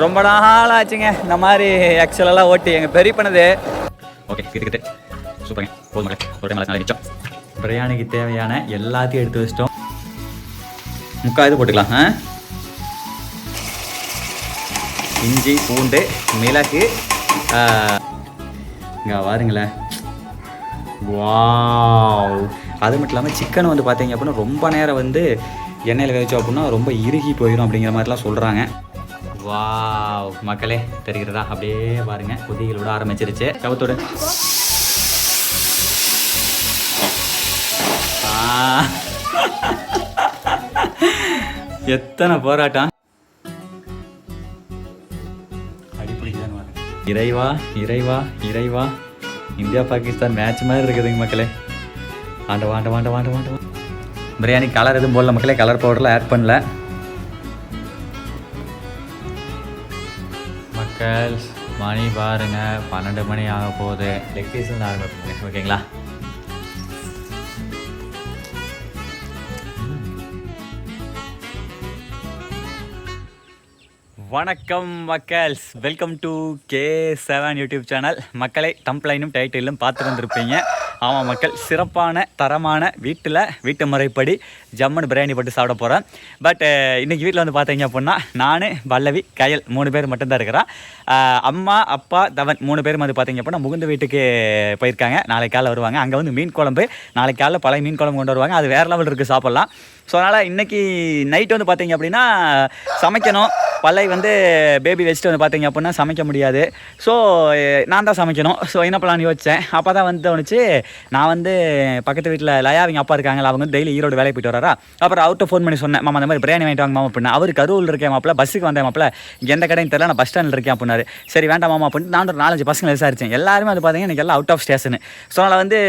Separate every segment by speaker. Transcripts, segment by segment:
Speaker 1: ரொம்ப நாள் ஆச்சுங்க இந்த மாதிரி எக்ஸலெல்லாம் ஓட்டி எங்கள் பெரிய பண்ணது. ஓகே கிட்ட சூப்பருங்க. போதும் ஒரு டைம் நல்லா நிச்சோம். பிரியாணிக்கு தேவையான எல்லாத்தையும் எடுத்து வச்சிட்டோம். முக்கால் இது போட்டுக்கலாம். இஞ்சி பூண்டு மிளகு இங்கே பாருங்களேன். வாவ். அது மட்டும் இல்லாமல் சிக்கன் வந்து பார்த்தீங்க அப்படின்னா ரொம்ப நேரம் வந்து எண்ணெயில் வேவிச்சோம் அப்படின்னா ரொம்ப இறுகி போயிடும் அப்படிங்கிற மாதிரிலாம் சொல்கிறாங்க. வாவ் மக்களே தெரிகிறதா? அப்படியே பாருங்க கொதிகள் விட ஆரம்பிச்சிருச்சு. கவுத்தோடு எத்தனை போராட்டம். அடிப்படிதான். இறைவா இறைவா இறைவா. இந்தியா பாகிஸ்தான் மேட்ச் மாதிரி இருக்குதுங்க மக்களே. ஆண்டவா ஆண்டவா ஆண்டவா ஆண்டவா ஆண்டவா. பிரியாணி கலர் எதுவும் போடல மக்களே. கலர் பவுடரில் ஆட் பண்ணல மக்கள். மணி பாருங்க 12 மணி ஆக போகுது. லெக் பீஸ் ஆரம்பிப்போங்க ஓகேங்களா. வணக்கம் மக்கள்ஸ், welcome to K7 YouTube channel. மக்களை தம்ப்லைனும் டைட்டிலும் பார்த்து வந்திருப்பீங்க. ஆமாம் மக்கள், சிறப்பான தரமான வீட்டு முறைப்படி ஜம்மன் பிரியாணி போட்டு சாப்பிட போகிறேன். பட் இன்றைக்கி வீட்டில் வந்து பார்த்தீங்க அப்படின்னா நான், பல்லவி, கயல் 3 பேர் மட்டும்தான் இருக்கிறான். அம்மா அப்பா தவன் 3 பேரும் வந்து பார்த்தீங்க அப்படின்னா முகுந்த வீட்டுக்கு போயிருக்காங்க. நாளைக்கு காலையில் வருவாங்க. அங்கே வந்து மீன் குழம்பு, நாளைக்கு காலையில் பழைய மீன் குழம்பு கொண்டு வருவாங்க. அது வேறு லெவல் இருக்குது, சாப்பிட்லாம். ஸோ அதனால் இன்றைக்கி நைட்டு வந்து பார்த்தீங்க அப்படின்னா சமைக்கணும். பல்லை வந்து பேபி வச்சுட்டு வந்து பார்த்தீங்க அப்படின்னா சமைக்க முடியாது. ஸோ நான் தான் சமைக்கணும். ஸோ என்ன பண்ணலான்னு யோசித்தேன். அப்போ தான் வந்து தோணுச்சு, நான் வந்து பக்கத்து வீட்டில் லயா அவங்க அப்பா இருக்காங்களா, அவங்க வந்து டெய்லி ஈரோடு வேலைக்கு போயிட்டு வராரா. அப்புறம் அவர்கிட்ட ஃபோன் பண்ணி சொன்னேன், மாமா அந்த மாதிரி பிரியாணி வாங்கிட்டு வாங்க மாமா அப்படின்னா. அவர் கரூரில் இருக்கேன் மாப்பிள்ள, பஸ்ஸுக்கு வந்தேன் மாப்பிள்ள, இங்கே எந்த கடையும் தெரியல, நான் பஸ் ஸ்டாண்டில் இருக்கேன் அப்படின்னாரு. சரி வேண்டாம் மாமா அப்படின்னு நான் ஒரு 4-5 பசங்களை விசாரித்தேன். எல்லாருமே வந்து பார்த்தீங்கன்னா எனக்கு எல்லாம் அவுட் ஆஃப் ஸ்டேஷனு. ஸோ அதனால் வந்து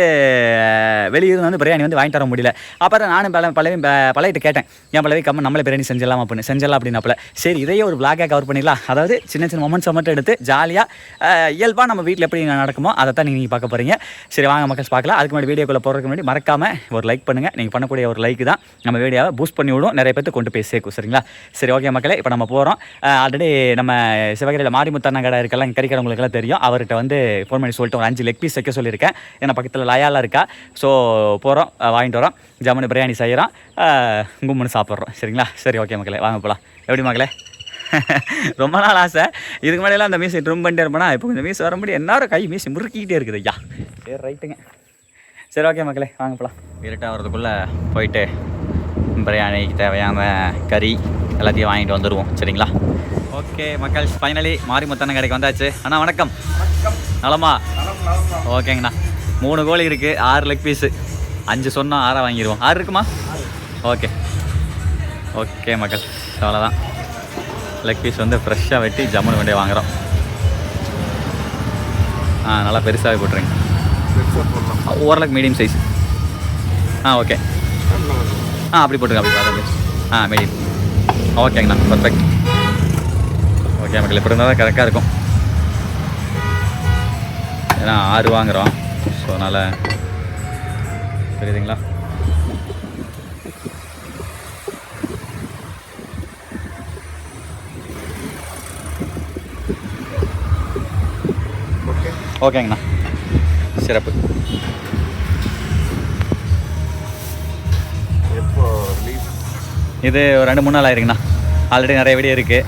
Speaker 1: வெளியூர் வந்து பிரியாணி வந்து வாங்கிட்டு வர முடியல. அப்புறம் நானும் பழையிட்டு கேட்டேன், என் பழவி கம்மன் நம்மளே பிரியாணி செஞ்சலாம் அப்படின்னு. செஞ்சலாம் அப்படின்னாப்புல. சரி இதையே ஒரு விளாகாக கவர் பண்ணிடலாம். அதாவது சின்ன சின்ன மொமெண்ட்ஸை மட்டும் எடுத்து ஜாலியாக இயல்பாக நம்ம வீட்டில் எப்படி நடக்குமோ அதை தான் நீங்கள் பார்க்க போகிறீங்க. சரி வாங்க மக்கள் பார்க்கலாம். அதுக்கு முன்னாடி வீடியோக்குள்ளே போகிறதுக்கு முன்னாடி மறக்காமல் ஒரு லைக் பண்ணுங்கள். நீங்கள் பண்ணக்கூடிய ஒரு லைக் தான் நம்ம வீடியோவை பூஸ்ட் பண்ணி விடும், நிறைய பேருக்கு கொண்டு போய் சேர்க்கும். சரிங்களா? சரி ஓகே மக்களே, இப்போ நம்ம போகிறோம். ஆல்ரெடி நம்ம சிவகிரியில் மாரிமுத்தண்ணா கடை இருக்கலாம், கறிக்கடவுங்களுக்கெல்லாம் தெரியும். அவர்கிட்ட வந்து ஃபோன் பண்ணி சொல்லிட்டு ஒரு 5 லெக் பீஸ் வைக்க சொல்லியிருக்கேன். ஏன்னா பக்கத்தில் லயாலாம் இருக்கா. ஸோ போகிறோம், வாங்கிட்டு வரோம், ஜம்முன்னு பிரியாணி செய்கிறோம், கும்முன்னு சாப்பிட்றோம். சரிங்களா? சரி ஓகே மக்களே வாங்க போகலாம். எப்படி மக்களே? ரொம்ப நாள் ஆசை. இதுக்கு முன்னாடியெல்லாம் அந்த மீஸ் ட்ரிம் பண்ணிட்டே இருப்பேனா, இப்போ கொஞ்சம் மீஸ் வர முடியும். எல்லாரும் கை மீஸ் முறுக்கிக்கிட்டே இருக்குது ஐயா. சரி ரைட்டுங்க. சரி ஓகே மக்களே வாங்க போகலாம். இருட்டாக வரதுக்குள்ளே போயிட்டு பிரியாணிக்கு தேவையான கறி எல்லாத்தையும் வாங்கிட்டு வந்துடுவோம். சரிங்களா? ஓகே மக்கள், ஃபைனலி மாரிமுத்தண்ணன் கடைக்கு வந்தாச்சு. அண்ணா வணக்கம். நலமா? ஓகேங்கண்ணா. 3 கோழி இருக்குது, 6 லெக் பீஸு. 5 சொன்னால் 6 வாங்கிடுவோம். 6 இருக்குமா? ஓகே ஓகே மக்கள், அவ்வளோதான். லெக் பீஸ் வந்து ஃப்ரெஷ்ஷாக வெட்டி ஜம்முன்னு வண்டியை வாங்குகிறோம். நல்லா பெருசாகவே போட்டுருங்க. ஓரளவுக்கு மீடியம் சைஸ். ஓகே. அப்படி போட்டுருங்க, அப்படி பார்த்தா மீடியம். ஓகேங்கண்ணா, பர்ஃபெக்ட். ஓகே மக்கள், இப்படி இருந்தால் தான் கரெக்டாக இருக்கும். ஏன்னா 6 வாங்குகிறோம். ஸோ அதனால் புரியுதுங்களா? ஓகேங்கண்ணா, சிறப்பு. இது ஒரு 2-3 நாள் ஆயிருக்குண்ணா. ஆல்ரெடி நிறைய வீடியோ இருக்குது,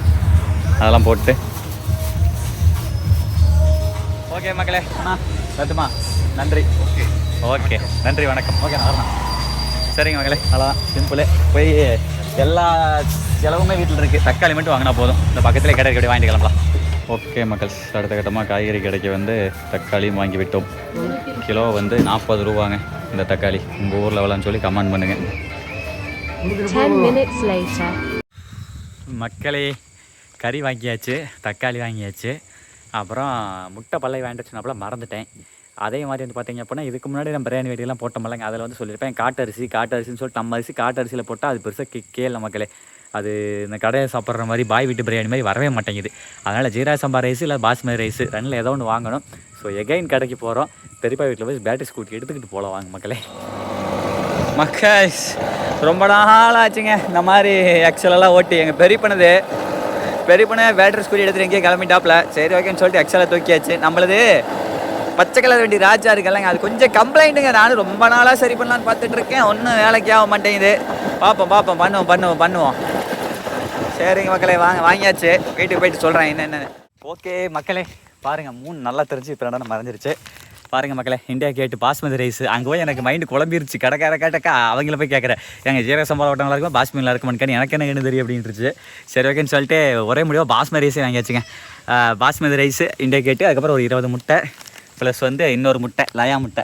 Speaker 1: அதெல்லாம் போட்டு. ஓகே மக்களே, அண்ணா ரத்துமா நன்றி. ஓகே நன்றி, வணக்கம். ஓகே நான் வரணும். சரிங்க மக்களே, அவ்வளோதான், சிம்பிளே. போய் எல்லா செலவுமே வீட்டில் இருக்குது. தக்காளி மட்டும் வாங்கினா போதும். இந்த பக்கத்துலேயே கடை எப்படி வாங்கிட்டு கிளம்பலாம். ஓகே மக்கள், அடுத்த கட்டமாக காய்கறி கடைக்கு வந்து தக்காளியும் வாங்கி விட்டோம். கிலோ வந்து 40 ரூபாங்க இந்த தக்காளி. உங்கள் ஊரில் எவ்வளோன்னு சொல்லி கமெண்ட் பண்ணுங்கள்.
Speaker 2: 10 minutes later.
Speaker 1: மக்களே, கறி வாங்கியாச்சு, தக்காளி வாங்கியாச்சு, அப்புறம் முட்டை பல்லை வாங்கிட்டு சொன்னப்பல மறந்துட்டேன். அதே மாதிரி வந்து பார்த்தீங்க அப்படின்னா இதுக்கு முன்னாடி நம்ம பிரியாணி வெட்டியெல்லாம் போட்டோம்லங்க, அதில் வந்து சொல்லியிருப்பேன் காட்டரிசின்னு சொல்லிட்டு நம்ம அரிசி காட்டரிசியில் போட்டால் அது பெருசாக கேள மக்களே. அது இந்த கடையை சாப்பிட்ற மாதிரி பாய் வீட்டு பிரியாணி மாதிரி வரவே மாட்டேங்குது. அதனால் ஜீரா சம்பா ரைஸ் இல்லை பாஸ்மதி ரைஸ் 2ல் ஏதோ ஒன்று வாங்கணும். ஸோ எகைன் கடைக்கு போகிறோம். பெரியப்பா வீட்டில் போய் பேட்டரி ஸ்கூட்டி எடுத்துக்கிட்டு போகலாம் வாங்க மக்களே. மக்கள் ரொம்ப நாள் ஆச்சுங்க இந்த மாதிரி எக்ஸலெல்லாம் ஓட்டி. எங்கள் பெரிய பண்ணது பெரிய பொண்ணு பேட்டரி ஸ்கூட்டி எடுத்துட்டு எங்கேயே கிளம்பிட்டாப்ல. சரி ஓகேன்னு சொல்லிட்டு எக்ஸலை தூக்கியாச்சு. நம்மளது பச்சை கலர் வண்டி ராஜா இருக்குல்லங்க, அது கொஞ்சம் கம்ப்ளைண்ட்டுங்க. நானும் ரொம்ப நாளாக சரி பண்ணலான்னு பார்த்துட்டு இருக்கேன், ஒன்றும் வேலைக்கு ஆக மாட்டேங்குது. பார்ப்போம் பண்ணுவோம். சரிங்க மக்களே, வாங்கியாச்சு. வீட்டுக்கு போயிட்டு சொல்கிறேன் என்னென்னு. ஓகே மக்களே, பாருங்கள் 3 நல்லா தெரிஞ்சு இப்போ நடனம் மறைஞ்சிருச்சு. பாருங்கள் மக்களே, இந்தியா கேட்டு பாஸ்மதி ரைஸ். அங்கே போய் எனக்கு மைண்டு குழம்பிருச்சு. கேட்டக்கா அவங்கள போய் கேட்குறேன், எங்கள் ஜீரக சம்பளம் ஓட்டங்களா இருக்கும் பாஸ்மதியில் இருக்குமான்னு எனக்கு என்ன தெரியும் அப்படின்ட்டுருச்சு. சரி ஓகேன்னு சொல்லிட்டு ஒரே முடிவாக பாஸ்மதி ரைஸே வாங்கியாச்சுங்க. பாஸ்மதி ரைஸு இந்தியா கேட்டு, அதுக்கப்புறம் ஒரு 20 முட்டை ப்ளஸ் வந்து இன்னொரு முட்டை லயா முட்டை.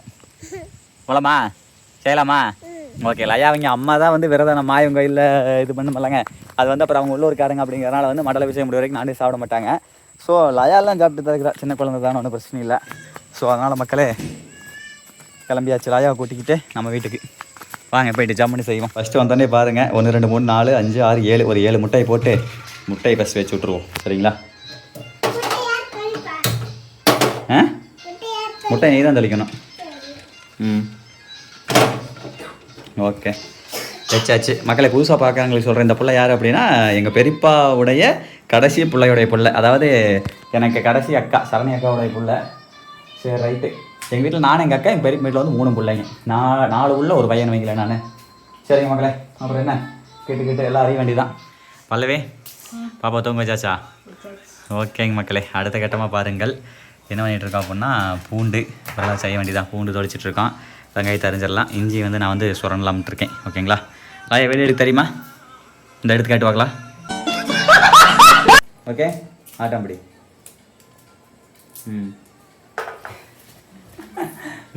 Speaker 1: போலாமா? செய்யலாமா? ஓகே. லயாவங்க அம்மா தான் வந்து விரதம் மாயம் கோயிலில் இது பண்ணுமில்லங்க, அது வந்து அப்புறம் அவங்க உள்ளூர்காரங்க அப்படிங்கிறனால வந்து மடலை விஷயம் முடிவு வரைக்கும் நானே சாப்பிட மாட்டாங்க. ஸோ லயாலாம் சாப்பிட்டு தான் இருக்கிறா, சின்ன குழந்தை தானே, ஒன்றும் பிரச்சனை இல்லை. ஸோ அதனால் மக்களே கிளம்பியாச்சு. லயாவை கூட்டிக்கிட்டு நம்ம வீட்டுக்கு வாங்க, போயிட்டு ஜம்முன்னு செய்வோம். ஃபஸ்ட்டு வந்தோடனே பாருங்கள், 1 2 3 4 5 6 7 ஒரு 7 முட்டையை போட்டு முட்டையை ஃபஸ்ட் வச்சு விட்ருவோம். சரிங்களா? முட்டை நீ தான் தெளிக்கணும். ஓகே, வச்சாச்சு. மக்களை புதுசாக பார்க்குறவங்களுக்கு சொல்கிறேன், இந்த பிள்ளை யார் அப்படின்னா எங்கள் பெரியப்பாவுடைய கடைசி பிள்ளையுடைய பிள்ளை, அதாவது எனக்கு கடைசி அக்கா சரணி அக்காவுடைய பிள்ளை. சரி ரைட்டு. எங்கள் வீட்டில் நானும் எங்கள் அக்கா, எங்கள் பெரிய வீட்டில் வந்து 3 பிள்ளைங்க. 4 உள்ள ஒரு பையன் வைங்களேன் நான். சரிங்க மக்களே, அப்புறம் என்ன கேட்டு எல்லாம் அறிய வேண்டியதான். பல்லவே பாப்பா தூங்க வச்சாச்சா? ஓகேங்க மக்களே, அடுத்த கட்டமாக பாருங்கள் என்ன பண்ணிகிட்டு இருக்கோம் அப்படின்னா பூண்டு அதெல்லாம் செய்ய வேண்டியதான். பூண்டு தொளிச்சிட்ருக்கோம், வெங்காயத்தை அரிஞ்சிடலாம். இஞ்சி வந்து நான் வந்து சுரண்டலாம்ட்டு இருக்கேன். ஓகேங்களா? லாயா வெளியே எடுக்க தெரியுமா? இந்த எடுத்து கேட்டு பார்க்கலாம். ஓகே, ஆட்டாம்படி.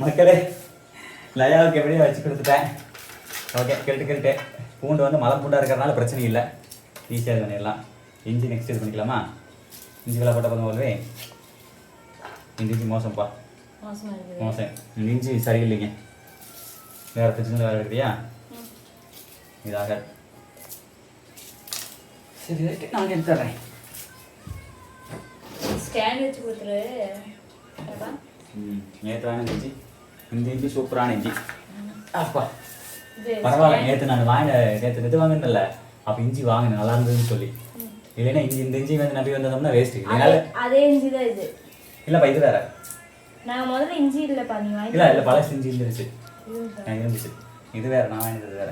Speaker 1: மக்களே, லயாவுக்கு எப்படியே வச்சு கொடுத்துட்டேன். ஓகே, கேட்டு பூண்டு வந்து மலை பூண்டாக இருக்கிறதுனால பிரச்சனை இல்லை, ஈஸியாக இது பண்ணிடலாம். இஞ்சி நெக்ஸ்ட் இது பண்ணிக்கலாமா? இஞ்சிக்கெல்லாம் போட்ட போதும் போலவே. இஞ்சி மோசம்ப்பா, மோசம். இஞ்சி சரியில்லைங்க. வேறு பிரச்சனை வேறு இருக்குதியா? இதாக சரி ரைட்டு, நான் எடுத்துறேன்.
Speaker 3: ஸ்டாண்ட் வச்சு கொடுத்துரு.
Speaker 1: நேற்றான இஞ்சி, இந்த இஞ்சி சூப்பரான இஞ்சி. அப்பா பரவாயில்ல, நேற்று நான் நேற்று இது வாங்கினதில்ல, அப்போ இஞ்சி வாங்கினேன் நல்லா இருந்ததுன்னு சொல்லி. இல்லைன்னா இந்த இஞ்சி வந்து நம்பி வந்தோம்னா வேஸ்ட்டு. இல்லைனால
Speaker 3: அதே இஞ்சி தான் இது.
Speaker 1: இல்லைப்பா, இது வேற.
Speaker 3: நான் முதல்ல இஞ்சி இல்லைப்பா, நீ வாங்கி.
Speaker 1: இல்லை பழசு இஞ்சி இருந்துச்சு, இருந்துச்சு. இது வேற, நான் வாங்கினது வேற.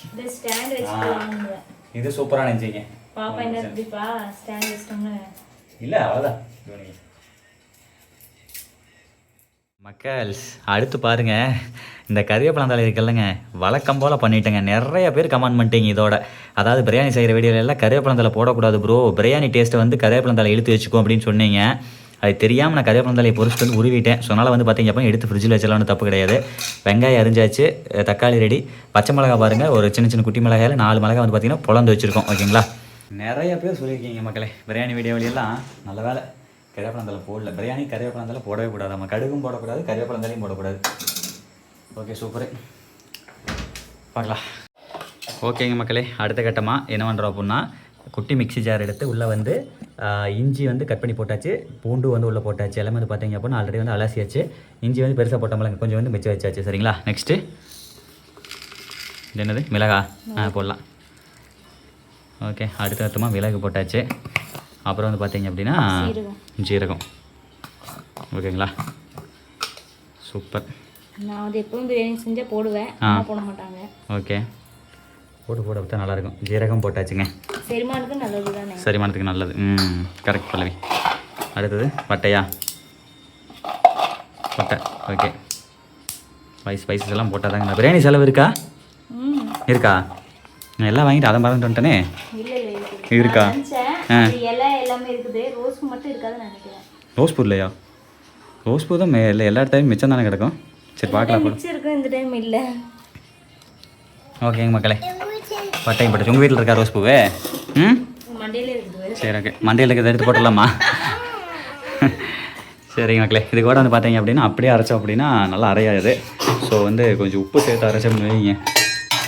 Speaker 3: இந்த ஸ்டாண்ட் வச்சு வாங்குறேன்.
Speaker 1: இது சூப்பரான இஞ்சிங்க.
Speaker 3: பாப்பா என்ன இருக்குப்பா ஸ்டாண்ட் வச்சிட்டோம்னா?
Speaker 1: இல்லை அவ்வளோதான். மக்கள்ஸ் அடுத்து பாருங்கள், இந்த கறிவேப்பிலந்தாழை இருக்குல்லங்க, வழக்கம் போல் பண்ணிட்டேங்க. நிறைய பேர் கமெண்ட் பண்ணிட்டீங்க இதோட. அதாவது பிரியாணி செய்கிற வீடியோலாம் கறிவேப்பிலந்தாழை போடக்கூடாது ப்ரோ, பிரியாணி டேஸ்ட்டை வந்து கறிவேப்பிலந்தாழை இழுத்து வச்சுக்கோ அப்படின்னு சொன்னீங்க. அது தெரியாமல் நான் கறிவேப்பிலந்தாழையை பொறிச்சிட்டு வந்து உருவிட்டேன். ஸோ அதனால் வந்து பார்த்தீங்க அப்போ எடுத்து ஃப்ரிட்ஜில் வச்சலாம்னு தப்பு கிடையாது. வெங்காயம் அரிஞ்சாச்சு, தக்காளி ரெடி, பச்சை மிளகா பாருங்கள், ஒரு சின்ன குட்டி மிளகாயில் 4 மிளகா வந்து பார்த்தீங்கன்னா பொழந்து வச்சுருக்கோம். ஓகேங்களா? நிறைய பேர் சொல்லியிருக்கீங்க மக்களே, பிரியாணி வீடியோவிலாம் நல்ல வேலை கறிவேப்பிலந்தாழை போடல. பிரியாணி கறிவேப்பிலந்தாழை போடவே கூடாது, நம்ம கடுகும் போடக்கூடாது, கறிவேப்பிலந்தாழையும் போடக்கூடாது. ஓகே சூப்பரு, பார்க்கலாம். ஓகேங்க மக்களே, அடுத்த கட்டமாக என்ன பண்ணுறோம் அப்படின்னா குட்டி மிக்ஸி ஜார் எடுத்து உள்ளே வந்து இஞ்சி வந்து கட் பண்ணி போட்டாச்சு, பூண்டு வந்து உள்ளே போட்டாச்சு. எல்லாமே வந்து பார்த்தீங்க அப்படின்னா ஆல்ரெடி வந்து அலசியாச்சு. இஞ்சி வந்து பெருசாக போட்டோம்ல, கொஞ்சம் வந்து மிச்சம் வச்சாச்சு. சரிங்களா? நெக்ஸ்ட்டு இது என்னது மிளகா போடலாம். ஓகே, அடுத்தமாக மிளகு போட்டாச்சு. அப்புறம் வந்து பார்த்தீங்க அப்படின்னா ஜீரகம். ஓகேங்களா? சூப்பர்.
Speaker 3: நான் வந்து எப்பவும் பிரியாணி செஞ்சால் போடுவேன், போட மாட்டாங்க.
Speaker 1: ஓகே, போட்டு விட்டா நல்லாயிருக்கும். ஜீரகம் போட்டாச்சுங்க,
Speaker 3: செரிமானத்துக்கு நல்லது தானே?
Speaker 1: செரிமானத்துக்கு நல்லது. கரெக்ட் பல்லவி. அடுத்தது பட்டையா? பட்டை. ஓகே, ஸ்பைசஸ் எல்லாம் போட்டால் தாங்க. பிரியாணி செலவு இருக்கா? இருக்கா? நான் எல்லாம் வாங்கிட்டு அதை மறந்துட்டு வந்துட்டேனே. இருக்கா?
Speaker 3: எல்லாமே இருக்குது, ரோஸ் மட்டும் இருக்காதுன்னு நினைக்கிறேன்.
Speaker 1: ரோஸ் பூ இல்லையா? ரோஸ் பூ தான் இல்லை, எல்லா இடத்தையும் மிச்சம் தானே கிடக்கும். சரி பார்க்கலாம்.
Speaker 3: மிச்சம் இருக்கும், இந்த டைம் இல்லை.
Speaker 1: ஓகேங்க மக்களே, பட்டையும் போட்டு உங்கள் வீட்டில் இருக்கா ரோஸ் பூவே?
Speaker 3: மண்டையில் இருக்குது.
Speaker 1: சரி ஓகே, மண்டையில் இருக்கிறத எடுத்து போட்டுடலாமா? சரிங்க மக்களே, இது கூட வந்து பார்த்தீங்க அப்படின்னா அப்படியே அரைச்சோம் அப்படின்னா நல்லா அரையாது. ஸோ வந்து கொஞ்சம் உப்பு சேர்த்து அரைச்சோம்னு வைங்க,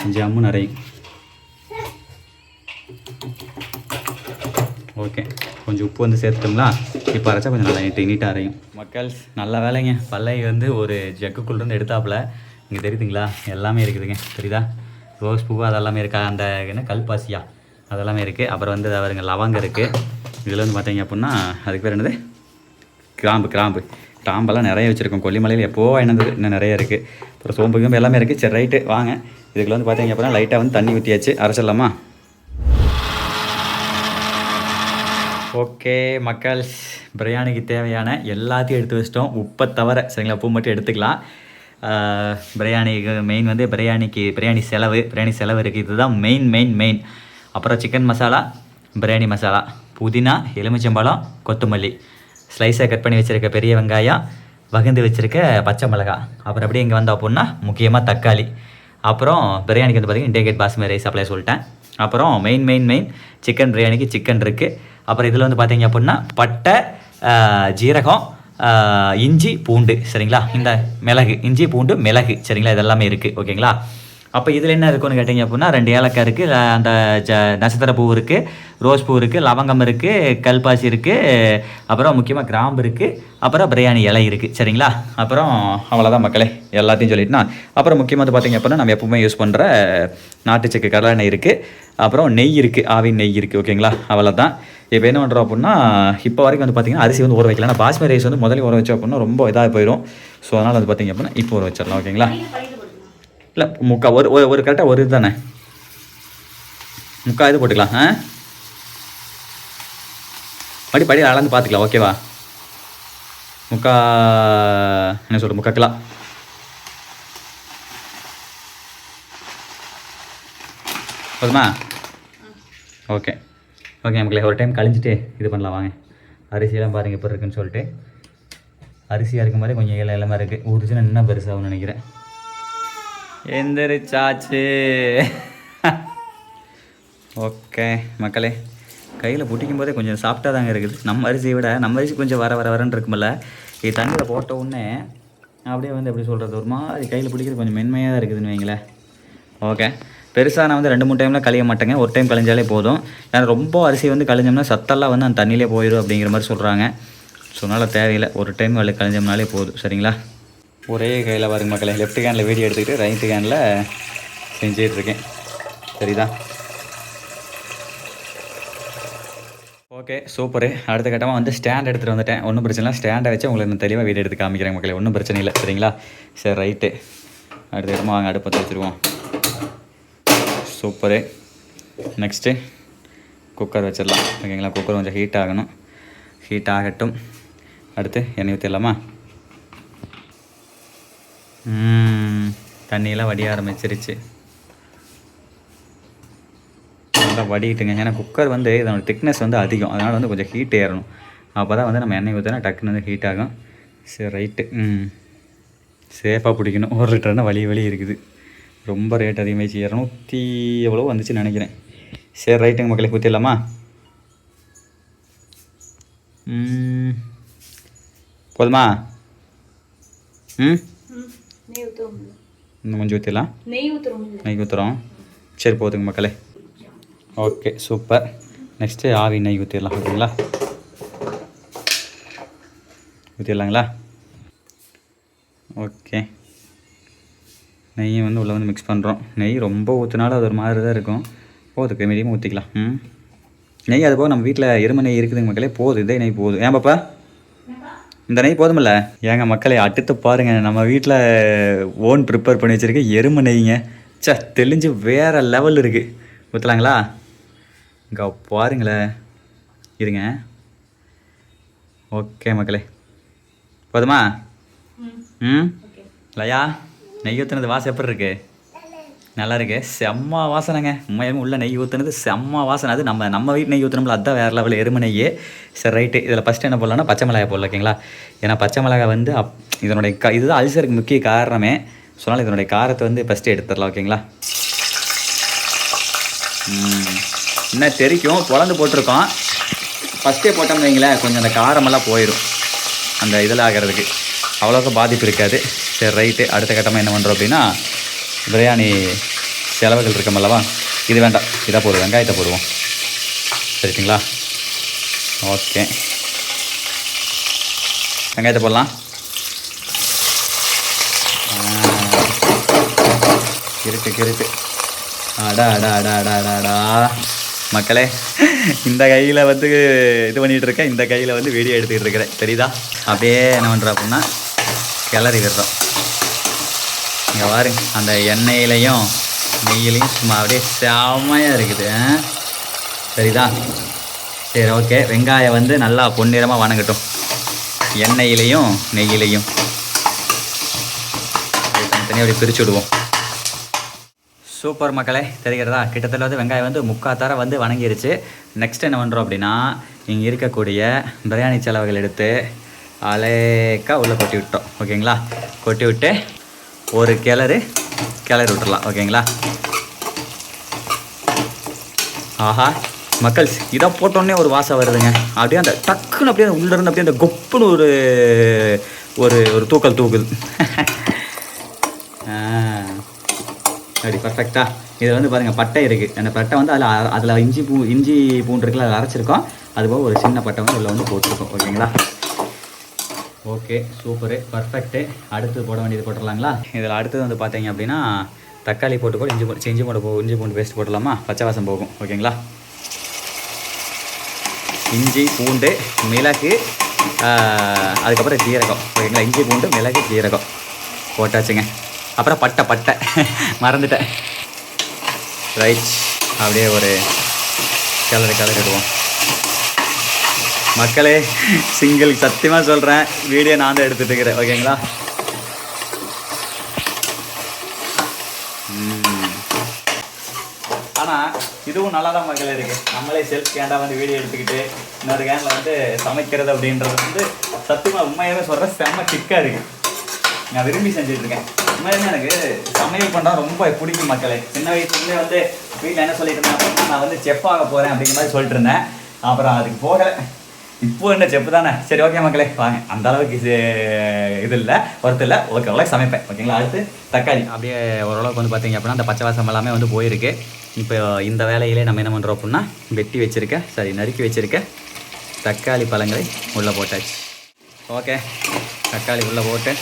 Speaker 1: கொஞ்சம் அம்முன்னு அரையும். ஓகே, கொஞ்சம் உப்பு வந்து சேர்த்துட்டோம்னா இப்போ அரைச்சா கொஞ்சம் நல்லா நீட்டாக அரையும். மக்கள் நல்ல வேலைங்க, பல்லை வந்து ஒரு ஜக்குக்குள்ளேருந்து எடுத்தாப்புல. இங்கே தெரியுதுங்களா? எல்லாமே இருக்குதுங்க, தெரியுதா? ரோஸ் பூ அதெல்லாமே இருக்கா? அந்த என்ன கல்பாசியா அதெல்லாமே இருக்குது. அப்புறம் வந்து அவருங்க லவங்கம் இருக்குது. இதில் வந்து பார்த்தீங்க அப்படின்னா அதுக்கு பேர் என்னது, கிராம்பெல்லாம் நிறைய வச்சுருக்கோம். கொல்லிமலையில் எப்போ என்னது இன்னும் நிறைய இருக்குது. அப்புறம் சோம்பு கிம்பு எல்லாமே இருக்குது. சரி ரைட்டு வாங்க. இதுக்குள்ள வந்து பார்த்தீங்க அப்படின்னா லைட்டாக வந்து தண்ணி ஊற்றியாச்சு, அரைச்சிடலாமா? ஓகே மக்கள், பிரியாணிக்கு தேவையான எல்லாத்தையும் எடுத்து வச்சிட்டோம், உப்பை தவிர. சரிங்களா, உப்பு மட்டும் எடுத்துக்கலாம். பிரியாணிக்கு மெயின் வந்து பிரியாணி செலவு இருக்குது. இதுதான் மெயின். அப்புறம் சிக்கன் மசாலா, பிரியாணி மசாலா, புதினா, எலுமிச்சம்பழம், கொத்தமல்லி, ஸ்லைஸாக கட் பண்ணி வச்சுருக்க பெரிய வெங்காயம், வகுந்து வச்சுருக்க பச்சை மிளகாய், அப்புறம் அப்படியே இங்கே வந்தோம் அப்படின்னா முக்கியமாக தக்காளி. அப்புறம் பிரியாணிக்கு வந்து பார்த்திங்கன்னா இண்டிகேட் பாஸ்மதி ரைஸ் அப்ளை சொல்லிட்டேன். அப்புறம் மெயின் சிக்கன் பிரியாணிக்கு சிக்கன் இருக்குது. அப்புறம் இதில் வந்து பார்த்திங்க அப்படின்னா பட்டை, ஜீரகம், இஞ்சி பூண்டு, சரிங்களா, இந்த மிளகு, இஞ்சி பூண்டு மிளகு, சரிங்களா, இதெல்லாமே இருக்குது. ஓகேங்களா. அப்போ இதில் என்ன இருக்குன்னு கேட்டிங்க அப்படின்னா 2 ஏலக்காய் இருக்குது, அந்த நட்சத்திர பூ இருக்குது, ரோஸ் பூ இருக்குது, லவங்கம் இருக்குது, கல்பாசி இருக்குது, அப்புறம் முக்கியமாக கிராம்பு இருக்குது, அப்புறம் பிரியாணி இலை இருக்குது. சரிங்களா. அப்புறம் அவ்வளோதான் மக்களே, எல்லாத்தையும் சொல்லிட்டுனா. அப்புறம் முக்கியமாக வந்து பார்த்திங்க அப்படின்னா நம்ம எப்பவுமே யூஸ் பண்ணுற நாட்டு சக்கரை கடலை எண்ணெய் இருக்குது. அப்புறம் நெய் இருக்குது, ஆவின் நெய் இருக்குது. ஓகேங்களா. அவ்வளோதான். இப்போ என்ன பண்ணுறோம் அப்படின்னா இப்போ வரைக்கும் வந்து பார்த்திங்கன்னா அரிசி வந்து ஊற வைக்கலாம். ஆனால் பாஸ்மதி ரைஸ் வந்து முதல்ல ஊற வச்சோம் அப்படின்னா ரொம்ப இதாக போயிடும். ஸோ அதனால் வந்து பார்த்திங்க அப்படின்னா இப்போ ஊற வச்சிடலாம். ஓகேங்களா. இல்லை ஒரு கரெக்டாக ஒரு இது தானே, முக்கால் இது போட்டுக்கலாம். படி அளந்து பார்த்துக்கலாம். ஓகேவா. என்ன சொல்கிற, முக்காக்கலாம். போதுமா? ஓகே மக்களே, ஒரு டைம் கழிஞ்சிட்டு இது பண்ணலாம் வாங்க. அரிசியெல்லாம் பாருங்கள் இப்போ இருக்குன்னு சொல்லிட்டு. அரிசியாக இருக்க மாதிரி கொஞ்சம் இலமாக இருக்குது. ஊறிச்சுன்னா இன்னும் பெருசாகும்னு நினைக்கிறேன். எந்திரிச்சாச்சு. ஓகே மக்களே, கையில் பிடிக்கும் போதே கொஞ்சம் சாப்பிட்டா தாங்க இருக்குது. நம்ம அரிசியை விட நம்ம அரிசி கொஞ்சம் வரன்னு இருக்குமில்ல. இது தண்ணியில் போட்ட உடனே அப்படியே வந்து எப்படி சொல்கிறது, ஒரு மாதிரி கையில் பிடிக்கிறது கொஞ்சம் மென்மையாக தான் இருக்குதுன்னு வைங்களேன். ஓகே, பெருசாக நான் வந்து 2-3 டைமில் கழிய மாட்டேங்க, ஒரு டைம் கழிஞ்சாலே போதும். ஏன்னா ரொம்ப அரிசி வந்து கழிஞ்சோம்னா சத்தெல்லாம் வந்து அந்த தண்ணியிலே போயிடும் அப்படிங்கிற மாதிரி சொல்கிறாங்க. ஸோ அதனால் தேவையில்லை, ஒரு டைம் கழிஞ்சோம்னாலே போதும். சரிங்களா. ஒரே கையில் பாருங்க மக்களே, லெஃப்ட் ஹேண்டில் வீடியோ எடுத்துக்கிட்டு ரைட் ஹேண்டில் செஞ்சிட்ருக்கேன். சரிதா. Okay super. அடுத்த கட்டமாக வந்து ஸ்டாண்ட் எடுத்துகிட்டு வந்துட்டேன். ஒன்றும் பிரச்சனை இல்லை, ஸ்டாண்டை வச்சு உங்களுக்கு நான் தெளிவாக வீடியோ எடுத்து காமிக்கிறேன் மக்களே, ஒன்றும் பிரச்சனை இல்லை. சரிங்களா. சரி ரைட்டு, அடுத்த இடமா வாங்க அடுப்பத்தை வச்சுருவோம். சூப்பரு. நெக்ஸ்ட்டு குக்கர் வச்சிடலாம். ஓகேங்களா. குக்கர் கொஞ்சம் ஹீட் ஆகணும், ஹீட் ஆகட்டும். அடுத்து எண்ணெய் ஊற்றிடலாமா? தண்ணியெல்லாம் வடிய ஆரம்பிச்சிருச்சு. நல்லா வடிக்கிட்டுங்க. ஏன்னா குக்கர் வந்து இதனோட திக்னஸ் வந்து அதிகம், அதனால் வந்து கொஞ்சம் ஹீட் ஏறணும். அப்போ தான் வந்து நம்ம எண்ணெய் ஊற்றினா டக்குன்னு வந்து ஹீட் ஆகும். சரி ரைட்டு. சேஃபாக பிடிக்கணும். 1 லிட்டர்னா வலி இருக்குது. ரொம்ப ரேட் அதிகமாகிடுச்சு, 200 எவ்வளோ வந்துச்சுன்னு நினைக்கிறேன். சரி ரைட்டுங்க மக்களை, ஊற்றிடலாமா? போதுமா? இன்னும் கொஞ்சம் ஊற்றிடலாம். நெய் ஊற்றுறோம். சரி போதுங்க மக்களே. Okay super. நெக்ஸ்ட்டு ஆவி நெய் ஊற்றிடலாம். ஓகேங்களா. ஊற்றிடலாங்களா? ஓகே, நெய்யை வந்து உள்ளே வந்து மிக்ஸ் பண்ணுறோம். நெய் ரொம்ப ஊற்றினாலும் அது ஒரு மாதிரி தான் இருக்கும். போதுக்கு மீடியமாக ஊற்றிக்கலாம். நெய் அது போக நம்ம வீட்டில் எருமை நெய் இருக்குதுங்க மக்களே, போதும். இதே நெய் போதும். ஏன் பாப்பா, இந்த நெய் போதுமில்ல? ஏங்க மக்களே, அடுத்து பாருங்கள், நம்ம வீட்டில் ஓன் ப்ரிப்பேர் பண்ணி வச்சுருக்க எருமை நெய்ங்க. தெளிஞ்சு வேறு லெவல் இருக்குது. ஊற்றலாங்களா? இங்கே பாருங்களேன், இருங்க. ஓகே மக்களே, போதுமா? இல்லையா? நெய் ஊற்றுனது வாசம் எப்படி இருக்குது? நல்லா இருக்கு, செம்ம வாசனைங்க. உண்மையாலுமே உள்ள நெய் ஊற்றுனது செம்ம வாசனை. அது நம்ம வீட்டு நெய் ஊற்றுனோம்ல, அதுதான் வேறு லெவலில் எருமை நெய். சரி ரைட்டு. இதில் ஃபஸ்ட்டு என்ன போடலாம்னா பச்சை மிளகாய் போடல. ஓகேங்களா. ஏன்னா பச்சை மிளகாய் வந்து இதனுடைய இதுதான் அல்சருக்கு முக்கிய காரணமே. சொன்னால் இதனுடைய காரத்தை வந்து ஃபஸ்ட்டு எடுத்துடலாம். ஓகேங்களா. இன்னும் தெரிக்கும், குழந்து போட்டிருக்கோம். ஃபஸ்ட்டே போட்டோம்னு வைங்களேன், கொஞ்சம் அந்த காரமெல்லாம் போயிடும். அந்த இதில் ஆகிறதுக்கு அவ்வளோக்கா பாதிப்பு இருக்காது. சரி ரைட்டு. அடுத்த கட்டமாக என்ன பண்ணுறோம் அப்படின்னா, பிரியாணி செலவுகள் இருக்கமல்லவா, இது வேண்டாம், இதாக போடுவோம், வெங்காயத்தை போடுவோம். சரிங்களா. ஓகே, வெங்காயத்தை போடலாம். கிருட்டு அடா மக்களே இந்த கையில் வந்து இது பண்ணிகிட்டு இருக்கேன், இந்த கையில் வந்து வீடியோ எடுத்துக்கிட்டு இருக்கிறேன் தெரியுதா. அப்படியே என்ன பண்ணுறோம் அப்படின்னா கிளறி விடுறோம். இங்கே பாருங்க அந்த எண்ணெயிலையும் நெய்யிலையும் சும்மா அப்படியே செம்மையாக இருக்குது சரிதா. சரி ஓகே, வெங்காயம் வந்து நல்லா பொன்னிறமாக வணங்கட்டும் எண்ணெயிலையும் நெய்யிலையும். தனித்தனியாக அப்படி பிரித்து விடுவோம். சூப்பர் மக்களே, தெரிகிறதா கிட்டத்தட்ட வந்து வெங்காயம் வந்து முக்காத்தார வந்து வணங்கிருச்சு. நெக்ஸ்ட் என்ன பண்ணுறோம் அப்படின்னா இங்கே இருக்கக்கூடிய பிரியாணி செலவுகள் எடுத்து அலேக்கா உள்ளே கொட்டி விட்டோம் ஓகேங்களா. கொட்டி விட்டு ஒரு கிளறி விட்டுடலாம் ஓகேங்களா. ஆஹா மக்கள், இதை போட்டோன்னே ஒரு வாசம் வருதுங்க. அப்படியே அந்த டக்குன்னு அப்படியே உள்ளேருந்து அப்படியே அந்த கொப்புன்னு ஒரு ஒரு ஒரு தூக்கல் தூக்குது. அப்படி பர்ஃபெக்டாக இதில் வந்து பாருங்கள் பட்டை இருக்குது. அந்த பட்டை வந்து அதில் இஞ்சி பூண்டு இருக்குல்ல, அதில் அரைச்சிருக்கோம். அதுபோக ஒரு சின்ன பட்டை வந்து இதில் வந்து போட்டிருக்கோம் ஓகேங்களா. Okay super perfect. அடுத்து போட வேண்டியது போட்டுடலாங்களா. இதில் அடுத்தது வந்து பார்த்தீங்க அப்படின்னா தக்காளி போட்டு கூட இஞ்சி பூண்டு பேஸ்ட் போட்டுடலாமா, பச்சை வாசம் போகும் ஓகேங்களா. இஞ்சி பூண்டு மிளகு அதுக்கப்புறம் ஜீரகம் ஓகேங்களா. இஞ்சி பூண்டு மிளகு ஜீரகம் போட்டாச்சுங்க. அப்புறம் பட்டை மறந்துட்டேன். ரைட், அப்படியே ஒரு கிளறிடுவோம் மக்களே. சிங்கிள் சத்தியமாக சொல்கிறேன், வீடியோ நான் தான் எடுத்துகிட்டு இருக்கிறேன் ஓகேங்களா. ஆனால் இதுவும் நல்லா தான் மக்கள் இருக்குது. நம்மளே செல்ஃப் கேண்டாக வந்து வீடியோ எடுத்துக்கிட்டு இன்னொரு கேனில் வந்து சமைக்கிறது அப்படின்றது வந்து சத்தியமாக உண்மையாகவே சொல்கிறேன் செம்ம கிக்காக இருக்குது. நான் விரும்பி செஞ்சுட்ருக்கேன். உண்மையுமே எனக்கு சமையல் பண்ணுறது ரொம்ப பிடிக்கும் மக்களே. சின்ன வயசுலேயே வந்து வீட்டில் என்ன சொல்லிட்டு இருந்தேன் அப்படின்னா நான் வந்து செஃப் ஆக போகிறேன் அப்படிங்கிற மாதிரி சொல்லிட்டு இருந்தேன். அப்புறம் அதுக்கு போக இப்போ என்ன செப்பு தானே. சரி ஓகே மக்களே வாங்க, அந்த அளவுக்கு இது இல்லை ஒருத்தர் இல்லை ஓகே ஓரளவுக்கு சமைப்பேன் ஓகேங்களா. அடுத்து தக்காளி அப்படியே ஓரளவுக்கு வந்து பார்த்தீங்க அப்படின்னா அந்த பச்சை வாசம் எல்லாமே வந்து போயிருக்கு. இப்போ இந்த வேலையிலே நம்ம என்ன பண்ணுறோம் அப்படின்னா நறுக்கி வச்சுருக்க தக்காளி பழங்களை உள்ளே போட்டாச்சு. ஓகே தக்காளி உள்ளே போட்டு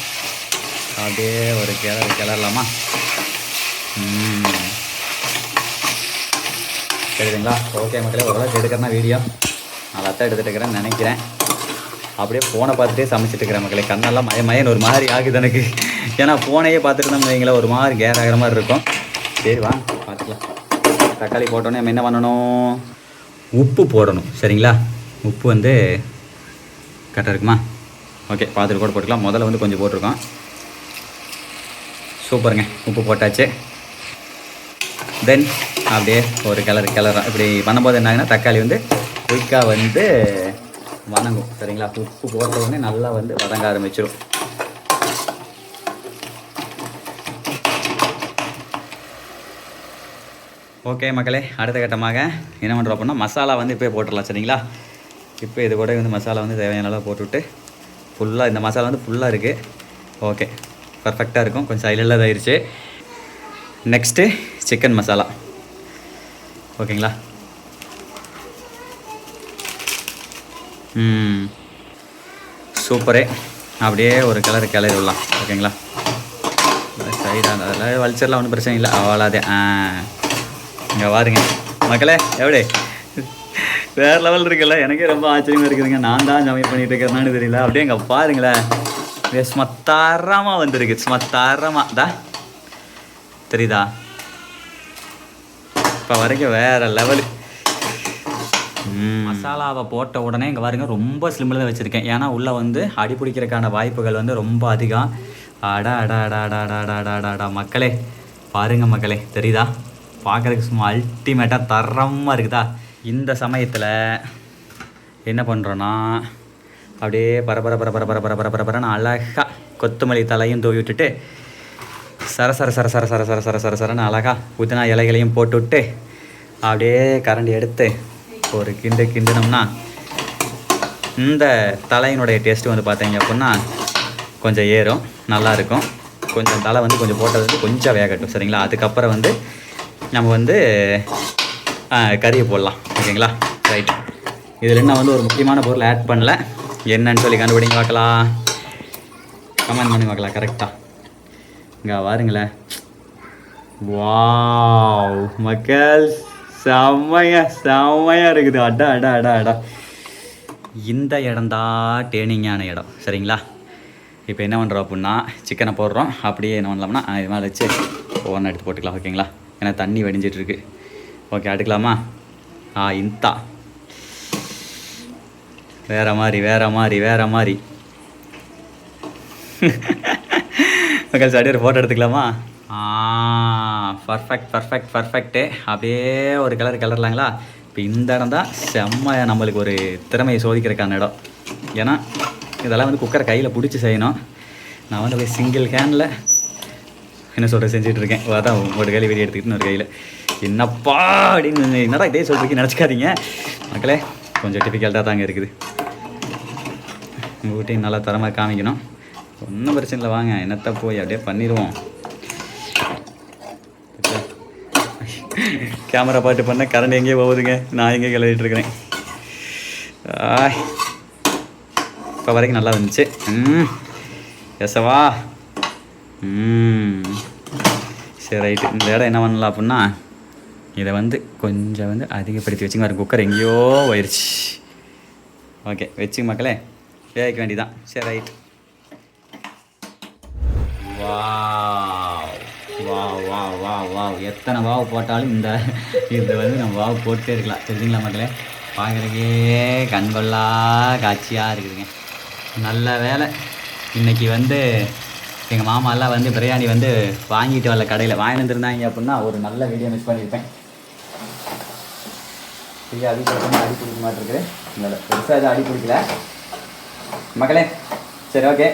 Speaker 1: அப்படியே ஒரு கிளறலாமா. சரிங்களா. ஓகே மக்களே, ஓரளவுக்கு எடுக்கிறேன்னா வீடியோ நல்லா தான் எடுத்துகிட்டு இருக்கிறேன்னு நினைக்கிறேன். அப்படியே ஃபோனை பார்த்துட்டே சமைச்சிட்டு இருக்கிறேன் மக்களே. கண்ணெல்லாம் மயன்னு ஒரு மாதிரி ஆகுது எனக்கு. ஏன்னா ஃபோனையே பார்த்துட்டு இருந்தோம் வைங்களேன் ஒரு மாதிரி கேர் ஆகிற மாதிரி இருக்கும். சரி வா பார்த்துக்கலாம். தக்காளி போட்டோன்னே நம்ம என்ன பண்ணணும், உப்பு போடணும் சரிங்களா. உப்பு வந்து கரெக்டாக இருக்குமா. ஓகே பார்த்துட்டு கூட போட்டுக்கலாம். முதல்ல வந்து கொஞ்சம் போட்டிருக்கோம். சூப்பருங்க, உப்பு போட்டாச்சு. தென் அப்படியே ஒரு கிளறோம். இப்படி பண்ணும்போது என்னாங்கன்னா தக்காளி வந்து குயிக்காக வந்து வணங்கும் சரிங்களா. உப்பு போட்ட உடனே நல்லா வந்து வதங்க ஆரம்பிச்சிடும். ஓகே மக்களே, அடுத்த கட்டமாக என்ன பண்ணுறோம் அப்படின்னா மசாலா வந்து இப்போ போட்டுடலாம் சரிங்களா. இப்போ இது கூட வந்து மசாலா வந்து தேவையான அளவு போட்டுவிட்டு ஃபுல்லாக இந்த மசாலா வந்து ஃபுல்லாக இருக்குது. ஓகே பர்ஃபெக்டாக இருக்கும். கொஞ்சம் சைலண்டாக இதாகிடுச்சு. நெக்ஸ்ட்டு சிக்கன் மசாலா ஓகேங்களா. சூப்பரே. அப்படியே ஒரு கிளறி விடலாம் ஓகேங்களா. சைடாக அதில் வலிச்சர்லாம் ஒன்றும் பிரச்சனை இல்லை, அவ்வளோதே. இங்கே பாருங்க மக்களே, எப்படி வேறு லெவல் இருக்குல்ல. எனக்கே ரொம்ப ஆச்சரியமாக இருக்குதுங்க. நான் தான் சமையல் பண்ணிகிட்டு இருக்கிறேன்னு தெரியல. அப்படியே இங்கே பாருங்களேன், ஸ்மத்தாரமாக வந்துருக்கு. ஸ்மத்தாரமாக தான் தெரியுதா. இப்போ வரைக்கும் வேறு லெவலு. மசாலாவை போட்ட உடனே இங்கே பாருங்க ரொம்ப ஸ்லிம்மில் தான் வச்சுருக்கேன். ஏன்னா உள்ளே வந்து அடி பிடிக்கிறதுக்கான வாய்ப்புகள் வந்து ரொம்ப அதிகம். அடா மக்களே பாருங்கள் மக்களே, தெரியுதா பார்க்குறதுக்கு சும்மா அல்டிமேட்டாக தரமாக இருக்குதா. இந்த சமயத்தில் என்ன பண்ணுறோன்னா அப்படியே பரபரன்னு அழகாக கொத்தமல்லி தலையும் தூவி விட்டுட்டு சரன்னு அழகாக புதினா இலைகளையும் போட்டு விட்டு அப்படியே கரண்டி எடுத்து ஒரு கிண்டுனோம்னா இந்த தலையினுடைய டேஸ்ட்டு வந்து பார்த்தீங்க அப்படின்னா கொஞ்சம் ஏறும், நல்லாயிருக்கும். கொஞ்சம் தலை வந்து கொஞ்சம் போட்டது வந்து கொஞ்சம் வேகட்டும் சரிங்களா. அதுக்கப்புறம் வந்து நம்ம வந்து கறியை போடலாம் ஓகேங்களா. ரைட், இதில் என்ன வந்து ஒரு முக்கியமான பொருள் ஆட் பண்ணல, என்னன்னு சொல்லி கண்டுபிடிங்க பார்க்கலாம். கமெண்ட் பண்ணி பார்க்கலாம் கரெக்டாக. இங்கே பாருங்களேன், வாவ் மக்கள் செம்மையாக இருக்குது. அடா அடா அடா அடா. இந்த இடம்தான் டேர்னிங்கான இடம் சரிங்களா. இப்போ என்ன பண்ணுறோம் அப்படின்னா சிக்கனை போடுறோம். அப்படியே என்ன பண்ணலாம்னா இது மேலே வச்சு ஒவ்வொன்றா எடுத்து போட்டுக்கலாம் ஓகேங்களா. ஏன்னா தண்ணி வடிஞ்சிட்ருக்கு. ஓகே அடுக்கலாமா? இந்தா வேறு மாதிரி ஓகே சார் ஒரு ஃபோட்டோ எடுத்துக்கலாமா? பர்ஃபெக்ட்டு. அப்படியே ஒரு கலர்லாங்களா. இப்போ இந்த இடம் தான் செம்ம நம்மளுக்கு ஒரு திறமையை சோதிக்கிறதுக்கான இடம். ஏன்னா இதெல்லாம் வந்து குக்கரை கையில் பிடிச்சி செய்யணும். நான் வந்து அப்படியே சிங்கிள் ஹேண்டில் என்ன சொல்கிறேன் செஞ்சிட்ருக்கேன். அதான் ஒரு கையில் வெளியே எடுத்துக்கிட்டு ஒரு கையில் என்னப்பா அப்படின்னு என்னடா இதே சொல்கிறீங்க நினச்சிக்காதீங்க மக்களே. கொஞ்சம் டிஃபிகல்ட்டாக தாங்க இருக்குது. உங்கள் வீட்டையும் நல்லா தரமாக காமிக்கணும். ஒன்றும் பிரச்சனை இல்லை வாங்க என்னத்தை போய் அப்படியே பண்ணிடுவோம். கேமரா பாட்டு பண்ண கரண்ட் எங்கேயோ போகுதுங்க. நான் எங்கேயோ கிளறிட்டு இருக்கிறேன். இப்போ வரைக்கும் நல்லா இருந்துச்சு. எசவா. சரி ரைட்டு. இந்த இடம் என்ன பண்ணலாம் அப்படின்னா இதை வந்து கொஞ்சம் வந்து அதிகப்படுத்தி வச்சுங்க. வேறு குக்கர் எங்கேயோ போயிடுச்சு. ஓகே வச்சுங்க மக்களே. வேக வேண்டியதான். சரி ரைட். வாவ் எத்தனை வாவு போட்டாலும் இதை வந்து நம்ம வாவு போட்டே இருக்கலாம் தெரிஞ்சுங்களா மக்களே. பார்க்குறதுக்கே கண்கொள்ளா காட்சியாக இருக்குதுங்க. நல்ல வேலை இன்றைக்கி வந்து எங்கள் மாமாலாம் வந்து பிரியாணி வந்து வாங்கிட்டு வரல, கடையில் வாங்கி வந்துருந்தாங்க அப்படின்னா ஒரு நல்ல வீடியோ மிஸ் பண்ணியிருப்பேன். சரியா அடி பிடிக்க மாட்டிருக்கு. இல்லை பெருசாக எதுவும் அடி பிடிக்கல மக்களே. சரி ஓகே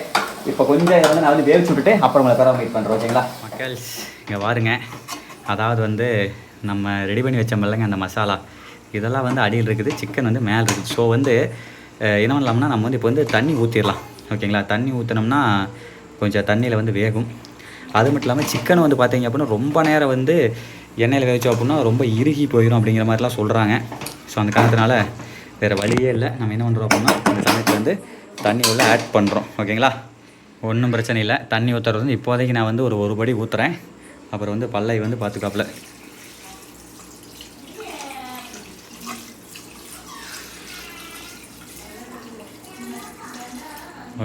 Speaker 1: இப்போ கொஞ்சம் இதை வந்து நான் வந்து வேவிச்சு விட்டுட்டு அப்புறம் உங்களை பிறகு வெயிட் பண்ணுறோம் ஓகேங்களா. மக்கள் இங்கே பாருங்க. அதாவது வந்து நம்ம ரெடி பண்ணி வச்சோம்லங்க அந்த மசாலா இதெல்லாம் வந்து அடியில் இருக்குது, சிக்கன் வந்து மேலே இருக்குது. ஸோ வந்து என்ன பண்ணலாம்னா நம்ம வந்து இப்போ வந்து தண்ணி ஊற்றிடலாம் ஓகேங்களா. தண்ணி ஊற்றினோம்னா கொஞ்சம் தண்ணியில் வந்து வேகும். அது மட்டும் இல்லாமல் சிக்கன் வந்து பார்த்தீங்க அப்படின்னா ரொம்ப நேரம் வந்து எண்ணெயில் வேவிச்சோம் அப்படின்னா ரொம்ப இறுகி போயிடும் அப்படிங்கிற மாதிரிலாம் சொல்கிறாங்க. ஸோ அந்த காரணத்தினால வேறு வழியே இல்லை. நம்ம என்ன பண்ணுறோம் அப்படின்னா அந்த சமயத்தில் வந்து தண்ணி உள்ள ஆட் பண்ணுறோம் ஓகேங்களா. ஒன்றும் பிரச்சனை இல்லை. தண்ணி ஊற்றுறது வந்து இப்போதைக்கு நான் வந்து ஒரு படி ஊற்றுறேன். அப்புறம் வந்து பல்லை வந்து பார்த்துக்காப்புல.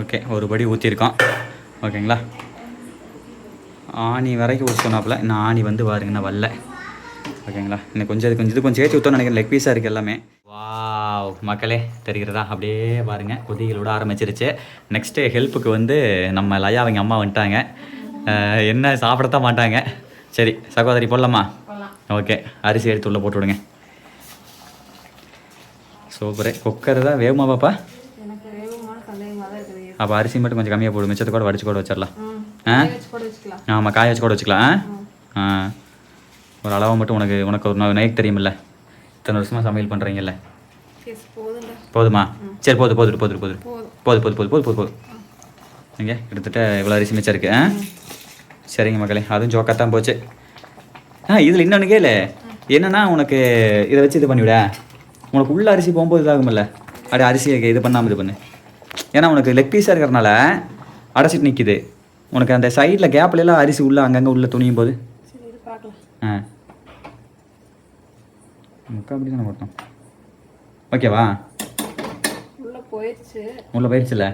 Speaker 1: ஓகே ஒரு படி ஊற்றிருக்கோம் ஓகேங்களா. ஆணி வரைக்கும் ஊற்றினாப்புல. இன்னும் ஆணி வந்து பாருங்கண்ணா வரல ஓகேங்களா. இன்னும் கொஞ்சம் ஏற்றி ஊற்றோன்னு நினைக்கிறேன். லெக் பீஸாக இருக்குது எல்லாமே. வாவ் மக்களே தெரிகிறதா? அப்படியே பாருங்கள் கொதிகள் விட ஆரம்பிச்சிருச்சு. நெக்ஸ்ட்டு ஹெல்ப்புக்கு வந்து நம்ம லயா அவங்க அம்மா வந்துட்டாங்க. என்ன சாப்பிடத்தான் மாட்டாங்க. சரி சகோதரி போடலாமா? ஓகே அரிசி எடுத்து உள்ளே போட்டு விடுங்க. சூப்பரு. குக்கர் தான் வேகுமா பாப்பா? அப்போ அரிசி மட்டும் கொஞ்சம் கம்மியாக போடு. மிச்சத்தை கூட வடிச்சு கூட வச்சிடலாம். ஆமாம் காய வச்சு கூட வச்சுக்கலாம். ஒரு அளவாக மட்டும் உனக்கு ஒரு நைட் தெரியுமில்ல, இத்தனை வருஷமாக சமையல் பண்ணுறீங்கல்ல. போதுமா? சரி போதும். நீங்கள் கிட்டத்தட்ட இவ்வளோ அரிசி மிச்சம் இருக்கு. சரிங்க மக்களே அதுவும் ஜோக்காத்தான் போச்சு. இதில் இன்னொன்று கேளு என்னென்னா உனக்கு இதை வச்சு இது பண்ணிவிட உனக்கு உள்ள அரிசி போகும்போது இதாகுமில்ல. அப்படியே அரிசியை இது பண்ணாமல் இது பண்ணு. ஏன்னா உனக்கு லெக் பீஸாக இருக்கிறனால அடைச்சிட்டு நிற்கிது. உனக்கு அந்த சைடில் கேப்லாம் அரிசி உள்ளே அங்கங்கே உள்ளே துணியும் போது முக்கா அப்படி தானே போட்டோம். ஓகேவா? உள்ளே போயிடுச்சுல்ல.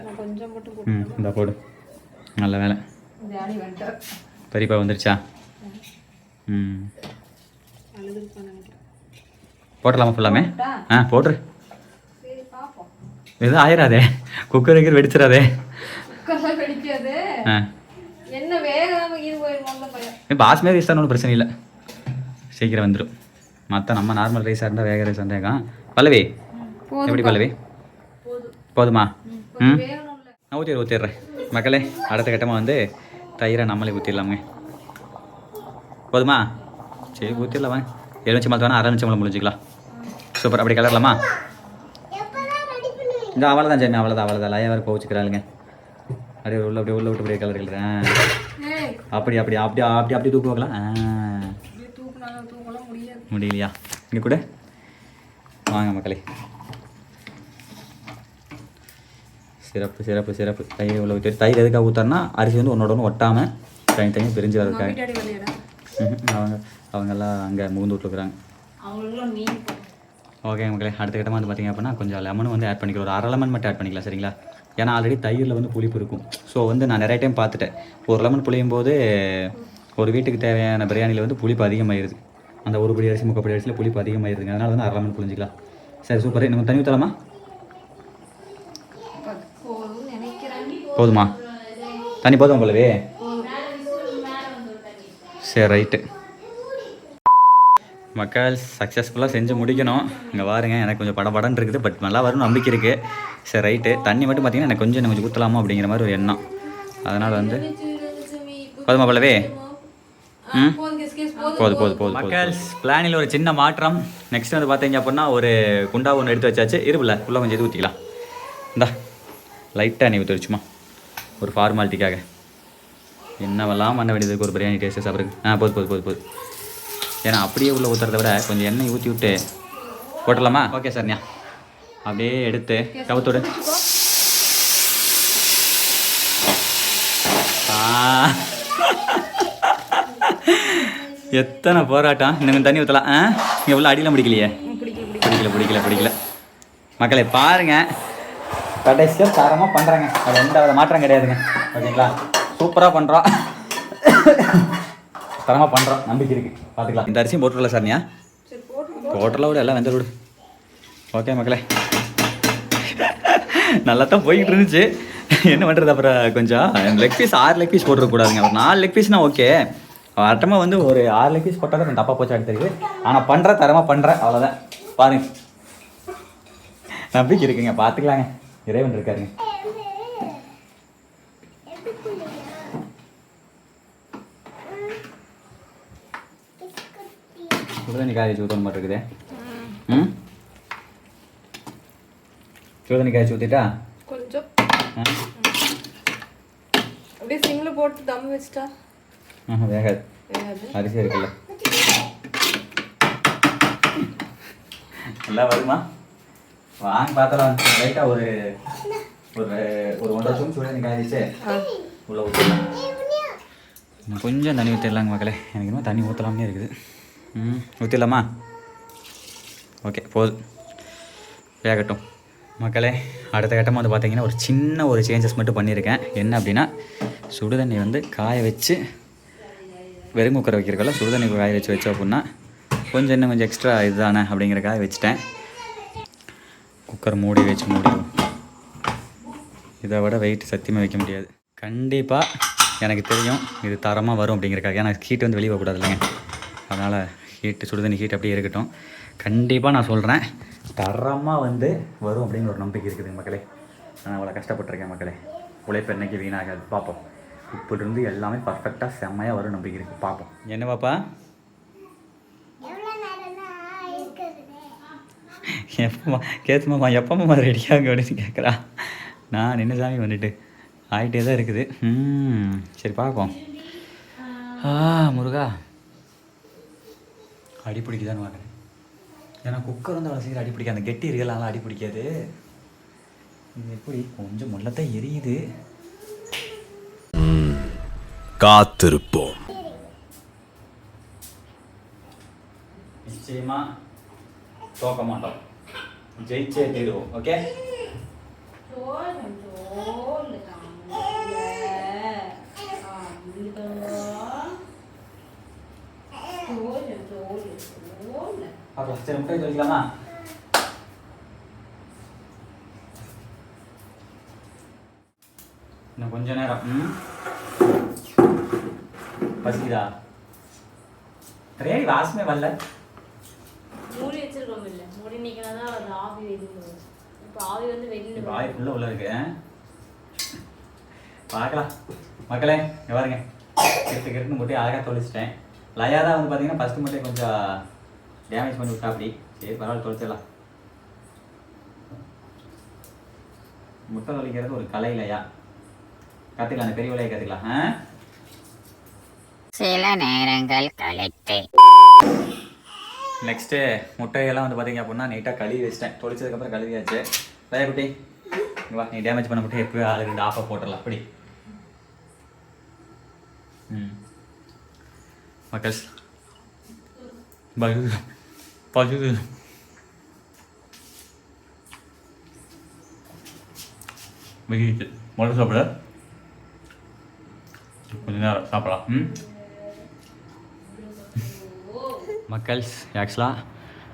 Speaker 1: இந்த போடு. நல்ல வேலை. பெரியப்பா வந்துருச்சா? போட்டலாமா ஃபுல்லாமே? போட்டுரு. எதுவும் ஆயிராதே. குக்கருக்கு வெடிச்சிடாதே. பாஸ்மதி ரைஸ் தான் ஒன்றும் பிரச்சனை இல்லை, சீக்கிரம் வந்துடும். மற்ற நம்ம நார்மல் ரைஸாக இருந்தால் வேக ரைஸ் இருந்தாக்கா. பல்லவி எப்படி பல்லவி? போதுமா? நான் ஊற்றிடுறேன் மக்களே. அடுத்த கட்டமாக வந்து தயிரை நம்மளே ஊற்றிடலாமுங்க. போதுமா? சரி ஊற்றிடலாம் வாங்க. எலுமிச்சை மரத்து வேணா அரை நிமிஷம் முடிஞ்சிக்கலாம். சூப்பர். அப்படி கலரலாமா? இந்த அவ்வளோதான் ஜெயமே. அவ்வளோதான் லயா வேறு போச்சுக்கிறாளுங்க. அப்படியே உள்ள விட்டு அப்படியே கலருக்கிறேன். அப்படி தூக்குவாங்களா? முடியலையா? இங்கே கூட வாங்க மக்களே. சிறப்பு. தயிர் உள்ள ஊற்றி. தயிர் எதுக்காக ஊற்றாருன்னா அரிசி வந்து ஒன்றோட ஒன்று ஒட்டாமல் தனித்தனியாக பிரிஞ்சு வரதுக்காக. அவங்கெல்லாம் அங்கே முகுந்து விட்டுருக்குறாங்க.
Speaker 3: அவங்களுக்குலாம் மீன்
Speaker 1: ஓகே மக்களே, அடுத்த கட்டமாக வந்து பார்த்திங்க அப்படின்னா கொஞ்சம் லெமனும் வந்து ஆட் பண்ணிக்கலாம். ஒரு 1/2 லெமன் மட்டும் ஆட் பண்ணிக்கலாம் சரிங்களா? ஏன்னா ஆல்ரெடி தயிரில் வந்து புளிப்பு இருக்கும். ஸோ வந்து நான் நிறைய டைம் பார்த்துட்டேன், ஒரு லெமன் புளியும் போது ஒரு வீட்டுக்கு தேவையான பிரியாணியில் வந்து புளிப்பு அதிகமாகிடுது. அந்த ஒரு படி அரிசி 3 படி அரிசியில் புளிப்பு அதிகமாகிடுதுங்க. அதனால் வந்து 1/2 லெமன் புளிஞ்சிக்கலாம். சரி சூப்பர். நம்ம தண்ணி ஊற்றலாமா? போதுமா? தண்ணி போதும் போலவே. சரி ரைட்டு மக்கள், சக்ஸஸ்ஃபுல்லாக செஞ்சு முடிக்கணும். இங்கே பாருங்க, எனக்கு கொஞ்சம் படபடன்னு இருக்குது, பட் நல்லா வரும்னு நம்பிக்கை இருக்குது. சரி ரைட்டு. தண்ணி மட்டும் பார்த்தீங்கன்னா எனக்கு கொஞ்சம் ஊற்றலாமா அப்படிங்கிற மாதிரி ஒரு எண்ணம். அதனால் வந்து போதுமா போலவே? ம் போதும் மக்கள். பிளானில் ஒரு சின்ன மாற்றம். நெக்ஸ்ட் வந்து பார்த்தீங்க அப்படின்னா ஒரு குண்டா ஒன்று எடுத்து வச்சாச்சு. இருப்பில்ல ஃபுல்லாக கொஞ்சம் இது ஊற்றிக்கலாம். இந்தா லைட்டாக நீ ஊற்றி வச்சுமா, ஒரு ஃபார்மாலிட்டிக்காக. என்னவெல்லாம் பண்ண வேண்டியது ஒரு பிரியாணி டேஸ்ட்டு சாப்பிட்றது. போதும். ஏன்னா அப்படியே உள்ள ஊற்றுறத விட கொஞ்சம் எண்ணெய் ஊற்றி விட்டு போட்டலாமா? ஓகே சார்ண்ணா. அப்படியே எடுத்து கவுத்தோடு. எத்தனை போராட்டம். இன்னும் தண்ணி ஊற்றலாம். இங்கே உள்ள அடியில் முடிக்கலையே. பிடிக்கல மக்களை பாருங்க, கடைசியாக தரமாக பண்ணுறாங்க. அது எந்த மாற்றம் கிடையாதுங்க. ஓகேங்களா? சூப்பராக பண்ணுறோம், தரமாக பண்ணுறோம், நம்பிக்கை இருக்குது. பார்த்துக்கலாம். இந்த அரிசியும் போட்டுடல சார்னியா? போட்டலாம் விட எல்லாம் வெந்த விடு. ஓகே மக்களே, நல்லா தான் போய்கிட்டு இருந்துச்சு. என்ன பண்ணுறது அப்புறம் கொஞ்சம் லெக் பீஸ் 6 லெக் பீஸ் போட்டுருக்கூடாதுங்க. ஒரு 4 லெக் பீஸ்னால் ஓகே. அட்டமாக வந்து ஒரு 6 லெக் பீஸ் போட்டால் கொஞ்சம் தப்பாக போச்சு தெரியுது. ஆனால் பண்ணுறேன், தரமாக பண்ணுறேன், அவ்வளோதான். பாருங்க, நம்பிக்கை இருக்குங்க. பார்த்துக்கலாங்க, இறைவன் இருக்காருங்க. சுடுதண்ணி காய்ச்சி ஊற்றணும் மாதிரி இருக்குதே. சுடுதண்ணி காய்ச்சி ஊற்றிட்டா
Speaker 4: கொஞ்சம் அப்படியே சிம்ல போட்டு தம் வச்சிட்டா
Speaker 1: வேகாது. அரிசி இருக்குல்ல, நல்லா வருமா? வாங்க பார்த்தலாம். லைட்டாக ஒரு 1.5 ஸ்பூன் சுடுதண்ணி காய்ச்சி உள்ள ஊற்றலாம். கொஞ்சம் தண்ணி ஊற்றிடலாங்க மக்களே. எனக்கு இன்னும் தண்ணி ஊற்றலாம்னே இருக்குது. ஊற்றிடலாமா? ஓகே, போதும், வேகட்டும் மக்களே. அடுத்த கட்டமாக வந்து பார்த்தீங்கன்னா ஒரு சின்ன சேஞ்சஸ் மட்டும் பண்ணியிருக்கேன். என்ன அப்படின்னா, சுடுதண்ணி வந்து காய வச்சு வெறும் குக்கரை வைக்கிறக்கல சுடுதண்ணி காய வச்சோம் அப்படின்னா இன்னும் கொஞ்சம் எக்ஸ்ட்ரா இதுதானே அப்படிங்கிறக்காக வச்சுட்டேன். குக்கர் மூடி இதை விட வெயிட் சத்தியமாக வைக்க முடியாது. கண்டிப்பாக எனக்கு தெரியும் இது தரமாக வரும் அப்படிங்கிறக்காக. ஏன்னா ஹீட் வந்து வெளியே போகக்கூடாது இல்லைங்க. அதனால் சுடுதண்ணி ஹீட் அப்படியே இருக்கட்டும். கண்டிப்பாக நான் சொல்கிறேன், தரமாக வந்து வரும் அப்படிங்கிற ஒரு நம்பிக்கை இருக்குது மக்களே. நான் அவ்வளோ கஷ்டப்பட்டுருக்கேன் மக்களே. உழைப்பு என்னைக்கு வீணாகாது. பார்ப்போம். இப்படிருந்து எல்லாமே பர்ஃபெக்டாக செம்மையாக வரும் நம்பிக்கை இருக்குது. பார்ப்போம். என்ன பாப்பா? எப்போம்மா கேத்துமாம்மா, எப்போம்மா ரெடியாங்க அப்படின்னு கேட்குறா. நான் நின்று சாமி வந்துட்டு ஆகிட்டே தான் இருக்குது. சரி பார்ப்போம். முருகா, அடி பிடிக்குதான்னு பார்க்குறேன். ஏன்னா குக்கர் வந்து அவ்வளோ சீக்கிரம் அடி பிடிக்காது. அந்த கெட்டி இருக்கலாம் அடி பிடிக்காது. இது எப்படி கொஞ்சம் முள்ளத்தான் எரியுது.
Speaker 5: காத்திருப்போம்.
Speaker 1: நிச்சயமா தோக்க மாட்டோம், ஜெயிச்சே தீருவோம். ஓகே, பார்க்கலாம். சரி, முட்டை சொல்லிக்கலாமா? இன்னும் கொஞ்ச நேரம். பசிக்குதா? ரேடி வாசமே வரல.
Speaker 3: மூடி வச்சிருக்கோம் இல்ல, மூடி நிக்கனாதான் அது ஆவி வெளியில. இப்போ ஆவி வந்து வெளியில
Speaker 1: ஆவி ஃபுல்லா உள்ள இருக்கு. பார்க்கலாம் மக்களே. இங்க பாருங்க, கிட்டு முட்டையை அழகாக தொலைச்சிட்டேன். லயா தான் வந்து பார்த்தீங்கன்னா ஃபஸ்ட்டு முட்டையை கொஞ்சம் டேமேஜ் பண்ணி விட்டா. அப்படி சரி, பரவாயில்ல, தொலைச்சிடலாம். முட்டை தொலைக்கிறது ஒரு கலை இல்லையா? கற்றுக்கலாம், அந்த பெரிய விலையை கற்றுக்கலாம்.
Speaker 6: சில நேரங்கள் கழித்து
Speaker 1: நெக்ஸ்ட்டு முட்டையெல்லாம் வந்து பார்த்தீங்க அப்படின்னா நீட்டாக கழுவி வச்சிட்டேன். தொலைச்சதுக்கப்புறம் கழுவியாச்சு. லயா குட்டி, வா, நீ டேமேஜ் பண்ண முட்டை எப்போயும் ஆளு 2 ஆஃபாக போட்டுடலாம். அப்படி மக்கள் பசிது. வெகிட்டு முதல்ல சாப்பிட கொஞ்ச நேரம் சாப்பிடலாம். மக்கள்ஸ் ஆக்சுவலாக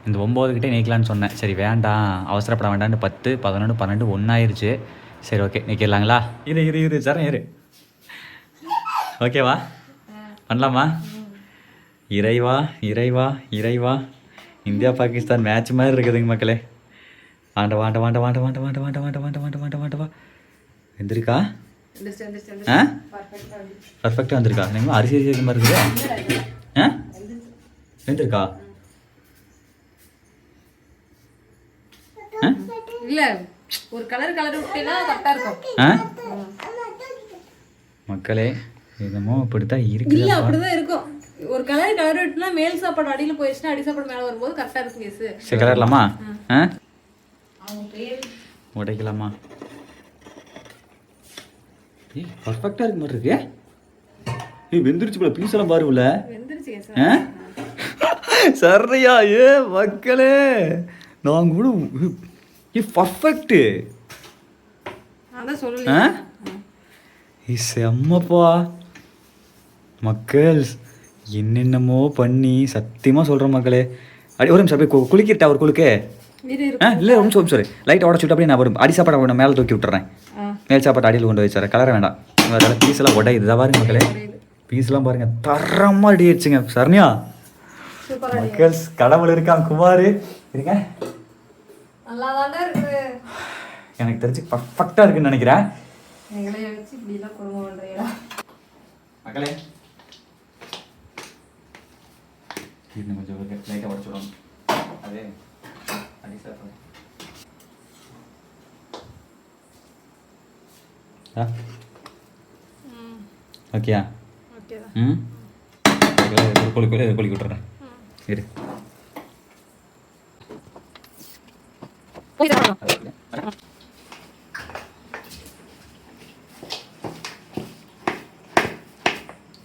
Speaker 1: இந்த 9 கிட்டே நீக்கலான்னு சொன்னேன். சரி வேண்டாம், அவசரப்பட வேண்டாம்னு 10, 11, 12 ஒன்றாயிருச்சு. சரி ஓகே நீக்கிடலாங்களா? இரு சார் இரு. ஓகேவா? பண்ணலாமா? இறைவா இறைவா இறைவா, இந்தியா பாகிஸ்தான் மேட்ச் மாதிரி இருக்குதுங்க மக்களே. வாண்டவா எந்திருக்கா? ஆ பர்ஃபெக்டாக வந்திருக்கா? நீங்கள் அரிசி வைக்க மாதிரி இருக்குது. ஆ எந்திருக்கா?
Speaker 4: இல்ல ஒரு கலர் விட்டீங்கன்னா கரெக்டா இருக்கும்.
Speaker 1: ஆ மக்களே என்னமோ இப்படித்தான் இருக்குது.
Speaker 4: இல்ல அப்படிதான் இருக்கும். ஒரு கலர் விட்டுனா மேல் சாப்பாடு அடியில போயிடுச்சுன்னா அடி சாப்பாடு மேல வரும்போது கரெக்டா இருக்கும். கேஸ்
Speaker 1: சரி கலரலாமா? ஆ உடைக்கலாமா? ஏய் பர்ஃபெக்டாக இருக்கு மாதிரி இருக்கு. ஏய் வெந்துருச்சு போல, பீஸ் எல்லாம் பாருல.
Speaker 4: வெந்துருச்சு கேஸ்.
Speaker 1: சரியா? ஏ மக்களே நான் கூட பர்ஃபெக்ட்டு.
Speaker 4: அதான் சொல்லல.
Speaker 1: செம்மப்பா மக்கள்ஸ், என்னென்னமோ பண்ணி சத்தியமாக சொல்கிறேன் மக்களே. அடி ஒரு நிமிஷம் அப்படியே குளிக்கிட்டா ஒரு குளுக்கு. இல்லை ஒரு நிமிஷம் சாரி லைட்டாக உடச்சு விட்டு அப்படியே நான் ஒரு அடி சாப்பாடு நான் மேலே தூக்கி விட்டுறேன். மேல் சாப்பாடு அடியில் கொண்டு வச்சுறேன். கலர வேண்டாம். அதெல்லாம் பீஸெல்லாம் உடையுது. இதாக பாருங்க மக்களே, பீஸ்லாம் பாருங்கள் தரமாக ரெடி ஆயிடுச்சுங்க. சரணியா மக்கள்ஸ், கடவுள் இருக்கான் குமார் இருங்க.
Speaker 4: நல்லாதாண்டா இருக்கு.
Speaker 1: எனக்கு தெரிஞ்சு பர்ஃபெக்டாக இருக்குன்னு நினைக்கிறேன்.
Speaker 4: எங்களைய வச்சு இப்படிலாம் குடும்பம் பண்றீங்களா
Speaker 1: மக்களே? இன்னும் கொஞ்சம் லைட்டாக உடச்சு விடணும். அதே அடி சாப்பாடு. ஓகேயா? ம் கொழுக்கி விட்டுறேன். இரு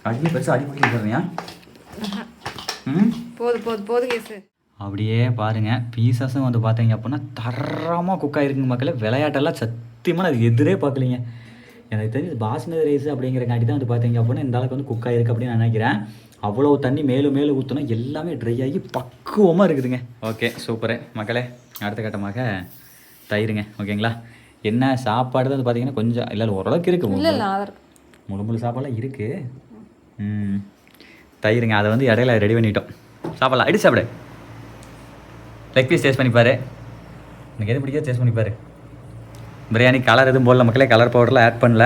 Speaker 1: அடி பெருசாக அடி பிடிக்க போடுறியா? ம்
Speaker 4: போது கேஸ்.
Speaker 1: அப்படியே பாருங்கள் பீசஸும் வந்து பார்த்தீங்க அப்படின்னா தரமாக குக் ஆகிருக்குங்க மக்களே. விளையாட்டெல்லாம் சத்தியமாக அது எதிரே பார்க்கலிங்க. எனக்கு தெரிஞ்சு பாஸ்மதி ரைஸ் அப்படிங்கிறக்காண்டி தான் வந்து பார்த்தீங்க அப்படின்னா இந்த அளவுக்கு வந்து குக் ஆகிருக்கு அப்படின்னு நான் நினைக்கிறேன். அவ்வளோ தண்ணி மேலும் ஊற்றினா எல்லாமே ட்ரை ஆகி பக்குவமாக இருக்குதுங்க. ஓகே சூப்பரு மக்களே. அடுத்த கட்டமாக தயிருங்க. ஓகேங்களா? என்ன சாப்பாடு தான் வந்து பார்த்தீங்கன்னா கொஞ்சம் இல்லை ஓரளவுக்கு இருக்குது. முழு சாப்பாடெலாம் இருக்குது. தயிருங்க. அதை வந்து இடையில ரெடி பண்ணிட்டோம். சாப்பிடலாம். அடி சாப்பிடு. லெக் பீஸ் டேஸ்ட் பண்ணிப்பார். எனக்கு எது பிடிக்காது டேஸ்ட் பண்ணிப்பார். பிரியாணி கலர் எதுவும் போடல மக்களே. கலர் பவுடர்லாம் ஆட் பண்ணல.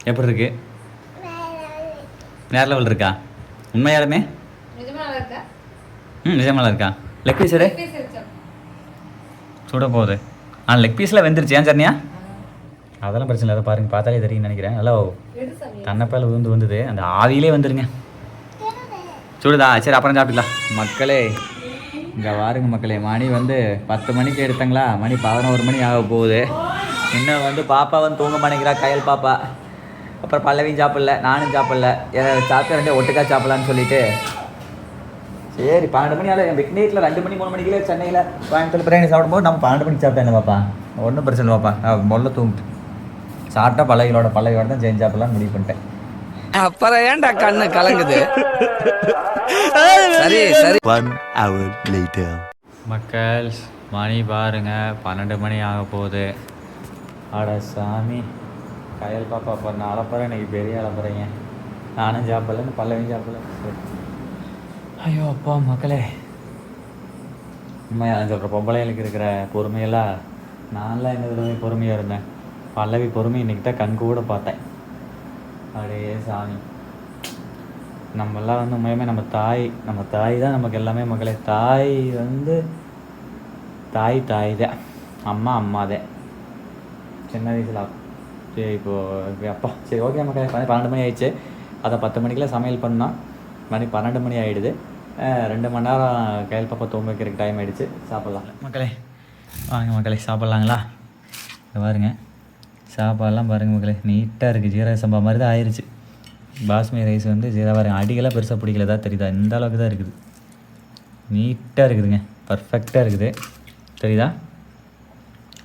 Speaker 1: எப்படி இருக்கு? வேற லெவல் இருக்கா? உண்மையாலுமே நிஜமாலாம் இருக்கா? லெக் பீஸ் சுட போகுது. லெக் பீஸில் வெந்துருச்சு. ஏன் சரணியா? அதெல்லாம் பிரச்சனை இல்லை. அதை பாருங்கள், பார்த்தாலே தெரியும்னு நினைக்கிறேன். நல்லா கண்ணப்பால் வந்தது. அந்த ஆவியிலே வந்துருங்க. சுடுதா? சரி அப்புறம் சாப்பிட்டுக்கலாம். மக்களே இங்கே பாருங்க மக்களே, மணி வந்து 10 மணிக்கு எடுத்தாங்களா, மணி 11 மணி ஆக போகுது. இன்னும் வந்து பாப்பா வந்து தூங்க மாட்டேங்கிறா, கையல் பாப்பா. அப்புறம் பல்லவியும் சாப்பிடல, நானும் சாப்பிடல. சாப்பிட்டு 2 ஒட்டுக்கா சாப்பிடலான்னு சொல்லிட்டு சரி 12 மணி ஆகல. என் நைட்டில் 2 மணி 3 மணிக்குள்ளே சென்னையில் கோயம்புத்தூர் பிரியாணி சாப்பிடும்போது நம்ம 12 மணிக்கு சாப்பிட்டேன். என்ன பாப்பா ஒன்றும் பிரச்சனை இல்லை பாப்பா. முதல்ல தூங்கிட்டு சாப்பிட்டா பல்லவியோட தான் செஞ்சு சாப்பிடலான்னு முடிவு பண்ணிட்டேன்.
Speaker 7: அப்புறம் ஏன்டா கண்ணு கலங்குது? சரி சரி.
Speaker 5: 1 hour later.
Speaker 1: மக்கள் மணி பாருங்க 12 மணி ஆக போகுது. அட சாமி, கையல் பாப்பா பண்ண அலப்புறேன். இன்னைக்கு பெரிய அலப்புறீங்க. நானும் சாப்பிடலன்னு பல்லவியும் சாப்பிடல. ஐயோ அப்பா மக்களே, உண்மையாக சொல்கிற பொம்பளைகளுக்கு இருக்கிற பொறுமையெல்லாம் நான்லாம் என்ன தடவை பொறுமையாக இருந்தேன். பல்லவி பொறுமை இன்றைக்கி தான் கண் கூட பார்த்தேன். அப்படியே சாமி, நம்மெல்லாம் வந்து உண்மையுமே நம்ம தாய் தான் நமக்கு எல்லாமே மக்களே. தாய் வந்து தாய் தான், அம்மா தான். சின்ன வயசில் சரி இப்போது அப்பா சரி ஓகே மக்களே. 12 மணி ஆயிடுச்சு. அதை 10 மணிக்கெலாம் சமையல் பண்ணால் மணி 12 மணி ஆகிடுது. 2 மணி நேரம் கையில் பாப்பா தூங்க வைக்கிறதுக்கு டைம் ஆகிடுச்சு. சாப்பிட்லாம் மக்களே. வாங்க மக்களே சாப்பிட்லாங்களா? பாருங்க சாப்பாடெல்லாம் பாருங்கள் மக்களே, நீட்டாக இருக்குது. ஜீரக சம்பா மாதிரி தான் ஆயிடுச்சு. பாஸ்மதி ரைஸ் வந்து ஜீராவாரி அடிகளாக பெருசாக பிடிக்கல தான் தெரியுதா, இந்த அளவுக்கு தான் இருக்குது. நீட்டாக இருக்குதுங்க, பர்ஃபெக்டாக இருக்குது. தெரியுதா?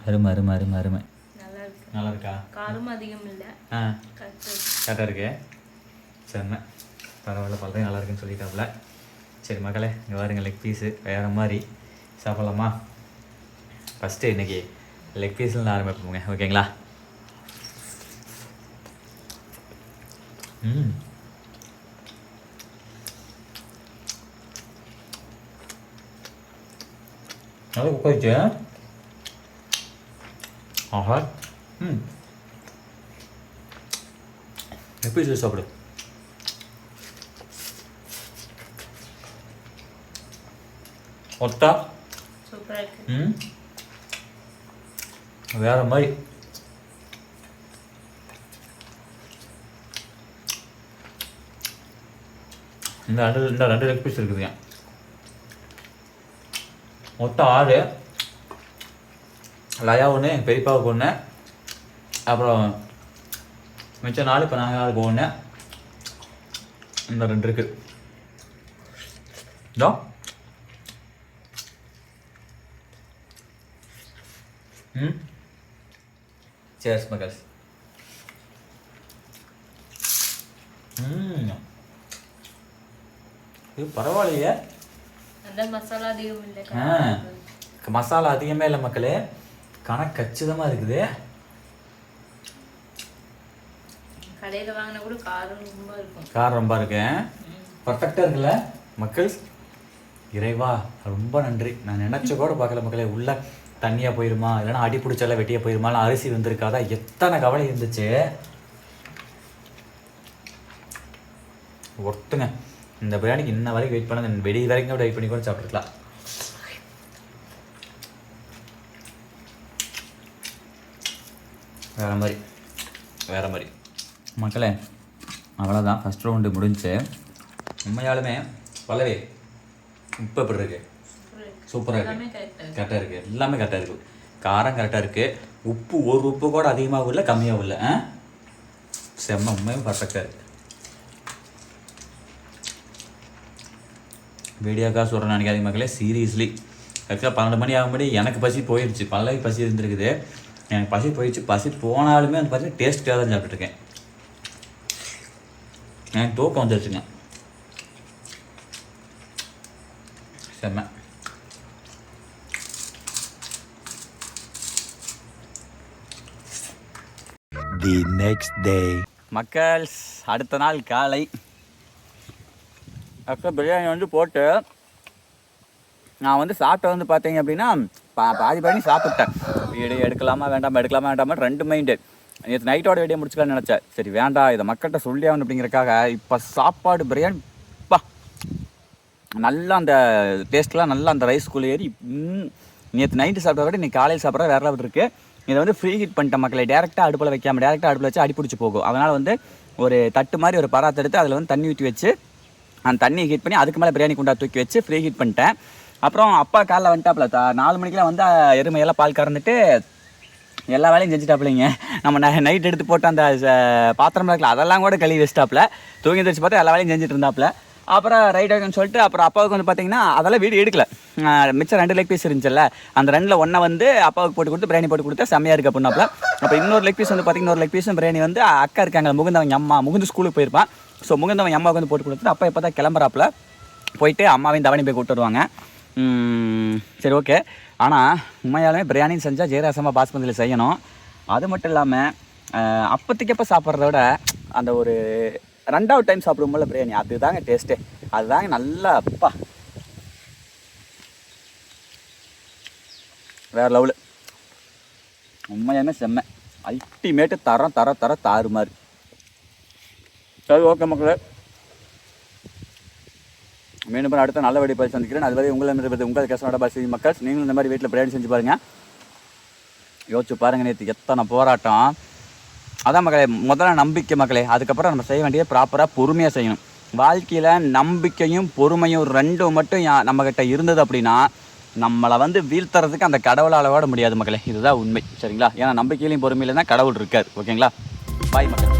Speaker 1: அருமை அருமை அருமை அருமை.
Speaker 3: நல்லா இருக்கு.
Speaker 1: நல்லா இருக்கா?
Speaker 3: காரமும் அதிகம் இல்லை.
Speaker 1: ஆ
Speaker 3: கரெக்டாக
Speaker 1: கரெக்டாக இருக்கு. சரிண்ணே, பரவாயில்ல, பல்றேன் நல்லா இருக்குன்னு சொல்லிட்டாப்புல. சரி மக்களே, இங்கே பாருங்க லெக் பீஸு வேறு மாதிரி சாப்பிட்லாமா? ஃபஸ்ட்டு இன்றைக்கி லெக் பீஸில் ஆரம்பிப்போங்க, ஓகேங்களா? நல்லா உட்காந்துச்சு. ஆஹா, லெக் பீஸ் சாப்பிடு. ஒத்தா
Speaker 3: சூப்பராக இருக்கு.
Speaker 1: வேற மாதிரி. இந்த ரெண்டு லெக் பீஸ் இருக்குதுங்க. மொத்தம் 6. லயா ஒன்று, எங்கள் பெரியப்பாவுக்கு ஒன்று, அப்புறம் மிச்சம் 4 இப்போ நாங்கள் 4 ஒன்று, இந்த 2 இருக்குது. இதோ சேர்ஸ் மக்கள்ஸ். இது பரவாயில்லையே,
Speaker 3: அந்த மசாலா அதிகம் இல்லை.
Speaker 1: மசாலா அதிகமே இல்லை மக்களே, கணக்கு கச்சிதமாக இருக்குது.
Speaker 3: கடையில் வாங்கினா கூட காரம் ரொம்ப இருக்கும்.
Speaker 1: காரம் ரொம்ப இருக்கு, பர்ஃபெக்டாக இருக்குல்ல மக்கள். இறைவா ரொம்ப நன்றி. நான் நினச்ச கூட பார்க்கல மக்களே, உள்ள தண்ணியாக போயிருமா, இல்லைன்னா அடி பிடிச்சால வெட்டியாக போயிருமா, அரிசி வந்திருக்காதா, எத்தனை கவலை இருந்துச்சு. ஒட்டுங்க, இந்த பிரியாணிக்கு இன்ன வரைக்கும் வெயிட் பண்ண, வெடி வரைக்கும் கூட வெயிட் பண்ணி கூட சாப்பிட்டுருக்கலாம். வேறு மாதிரி வேறு மாதிரி மக்களே. அவ்வளோதான், ஃபஸ்ட் ரவுண்டு முடிஞ்சு. உண்மையாலுமே பல்லவே இப்போ எப்படி இருக்கு? சூப்பராக இருக்குது, கரெக்டாக இருக்குது, எல்லாமே கரெக்டாக இருக்குது. காரம் கரெக்டாக இருக்குது, உப்பு ஒரு உப்பு கூட அதிகமாகவும் இல்லை கம்மியாகவும் இல்லை. செம்ம, உண்மையும் பர்ஃபெக்டாக இருக்குது. வீடியோக்காக சொல்கிறேன் நினைக்காதீங்க மக்களே, சீரியஸ்லி. ஆக்சுவலாக 12 மணி ஆகும்படி எனக்கு பசி போயிடுச்சு, பல்லவி பசி இருந்துருக்குது, எனக்கு பசி போயிடுச்சு. பசி போனாலுமே அந்த பார்த்தீங்கன்னா டேஸ்ட்டாக தான் சாப்பிட்டுருக்கேன். எனக்கு தூக்கம் வந்துருச்சுங்க, செம்ம.
Speaker 5: The next day.
Speaker 1: மக்கள்ஸ், அடுத்த நாள் காலை ஆக்சுவலாக பிரியாணி வந்து போட்டு நான் வந்து சாப்பிட்ட வந்து பார்த்தீங்க அப்படின்னா பாதி பண்ணி சாப்பிட்டேன். வீடியோ எடுக்கலாமா வேண்டாமா, எடுக்கலாமா வேண்டாமா 2 மைண்டு. நேற்று நைட்டோட வீடியோ முடிச்சுக்கலான்னு நினச்சேன். சரி வேண்டாம், இதை மக்கள்கிட்ட சொல்லி ஆகணும் அப்படிங்கிறக்காக இப்போ சாப்பாடு பிரியாணி நல்லா அந்த டேஸ்ட்லாம் நல்லா அந்த ரைஸ்குள்ளே ஏறி. நேற்று நைட்டு சாப்பிட்றத விட இன்றைக்கி காலையில் சாப்பிட்ற வேறு லெவல் இருக்குது. இதை வந்து ஃப்ரீ ஹீட் பண்ணிட்ட மக்களை, டேரெக்டாக அடுப்பில் வைக்காமல் டேரெக்டாக அடுப்பில் வச்சு அடிப்பிடிச்சி போகும். அதனால் வந்து ஒரு தட்டு மாதிரி ஒரு பராத்தை எடுத்து அதில் வந்து தண்ணி ஊற்றி வச்சு அந்த தண்ணியை ஹீட் பண்ணி அதுக்கு மேலே பிரியாணி குண்டா தூக்கி வச்சு ஃப்ரீ ஹீட் பண்ணிட்டேன். அப்புறம் அப்பா காலைல வந்துட்டாப்புல 4 மணிக்கெலாம் வந்து எருமையெல்லாம் பால் கறந்துட்டு எல்லா வேலையும் செஞ்சுட்டாப்புலைங்க. நம்ம நைட் எடுத்து போட்டு அந்த பாத்திரம் இருக்கல அதெல்லாம் கூட கழுவி வச்சிட்டாப்புல. தூங்கி தச்சு பார்த்தா எல்லா வேலையும் செஞ்சுட்டு இருந்தாப்புல. அப்புறம் ரைட் ஆகுன்னு சொல்லிட்டு அப்புறம் அப்பாவுக்கு வந்து பார்த்தீங்கன்னா அதெல்லாம் வீடியோ எடுக்கல. மிச்சம் 2 லெக் பீஸ் இருந்துச்சுல்ல, அந்த 2ல் ஒன்றை வந்து அப்பாவுக்கு போட்டு கொடுத்து பிரியாணி போட்டு கொடுத்தா செம்மையாக இருக்குது அப்படின்னாப்புல. அப்போ இன்னொரு லெக் பீஸ் வந்து பார்த்தீங்கன்னா, இன்னொரு லெக் பீஸும் பிரியாணி வந்து அக்கா இருக்காங்க, முகுந்தவங்க அம்மா, முகுந்து ஸ்கூலுக்கு போயிருப்பான். ஸோ முகுந்தவங்க அம்மாவுக்கு வந்து போட்டு கொடுத்துட்டு அப்பா இப்போ தான் கிளம்புறாப்புல, போயிட்டு அம்மாவையும் தவணி போய் கூப்பிட்டு வருவாங்க. சரி ஓகே. ஆனால் உண்மையாலுமே பிரியாணி செஞ்சால் ஜெயராசமாக பாஸ்மதியில் செய்யணும். அது மட்டும் இல்லாமல் அப்போதைக்கப்போ சாப்பிட்றத விட அந்த ஒரு 2வது டைம் சாப்பிடும்போது பிரியாணி அதுதாங்க டேஸ்ட்டு, அதுதாங்க நல்லா அப்பா வேறு லெவலு. உண்மையாலுமே செம்ம அல்டிமேட்டு, தரம் தாறுமாறு. சரி ஓகே மக்களே, மீண்டும் அடுத்த நல்ல வீடியோ பார்த்து சந்திக்கிறேன். அதுவரை உங்கள் கஷ்டப்பட பாசி மக்கள், நீங்களும் இந்த மாதிரி வீட்டில் பிரியாணி செஞ்சு பாருங்கள். யோசிச்சு பாருங்கள், நேற்று எத்தனை போராட்டம். அதான் மக்களே, முதல்ல நம்பிக்கை மக்களே, அதுக்கப்புறம் நம்ம செய்ய வேண்டியது ப்ராப்பராக பொறுமையாக செய்யணும். வாழ்க்கையில் நம்பிக்கையும் பொறுமையும் 2 மட்டும் நம்மக்கிட்ட இருந்தது அப்படின்னா நம்மளை வந்து வீழ்த்துறதுக்கு அந்த கடவுளால் விட முடியாது மக்களே. இதுதான் உண்மை, சரிங்களா? ஏன்னா நம்பிக்கையிலையும் பொறுமையில தான் கடவுள் இருக்கார். ஓகேங்களா? பாய் மக்கள்.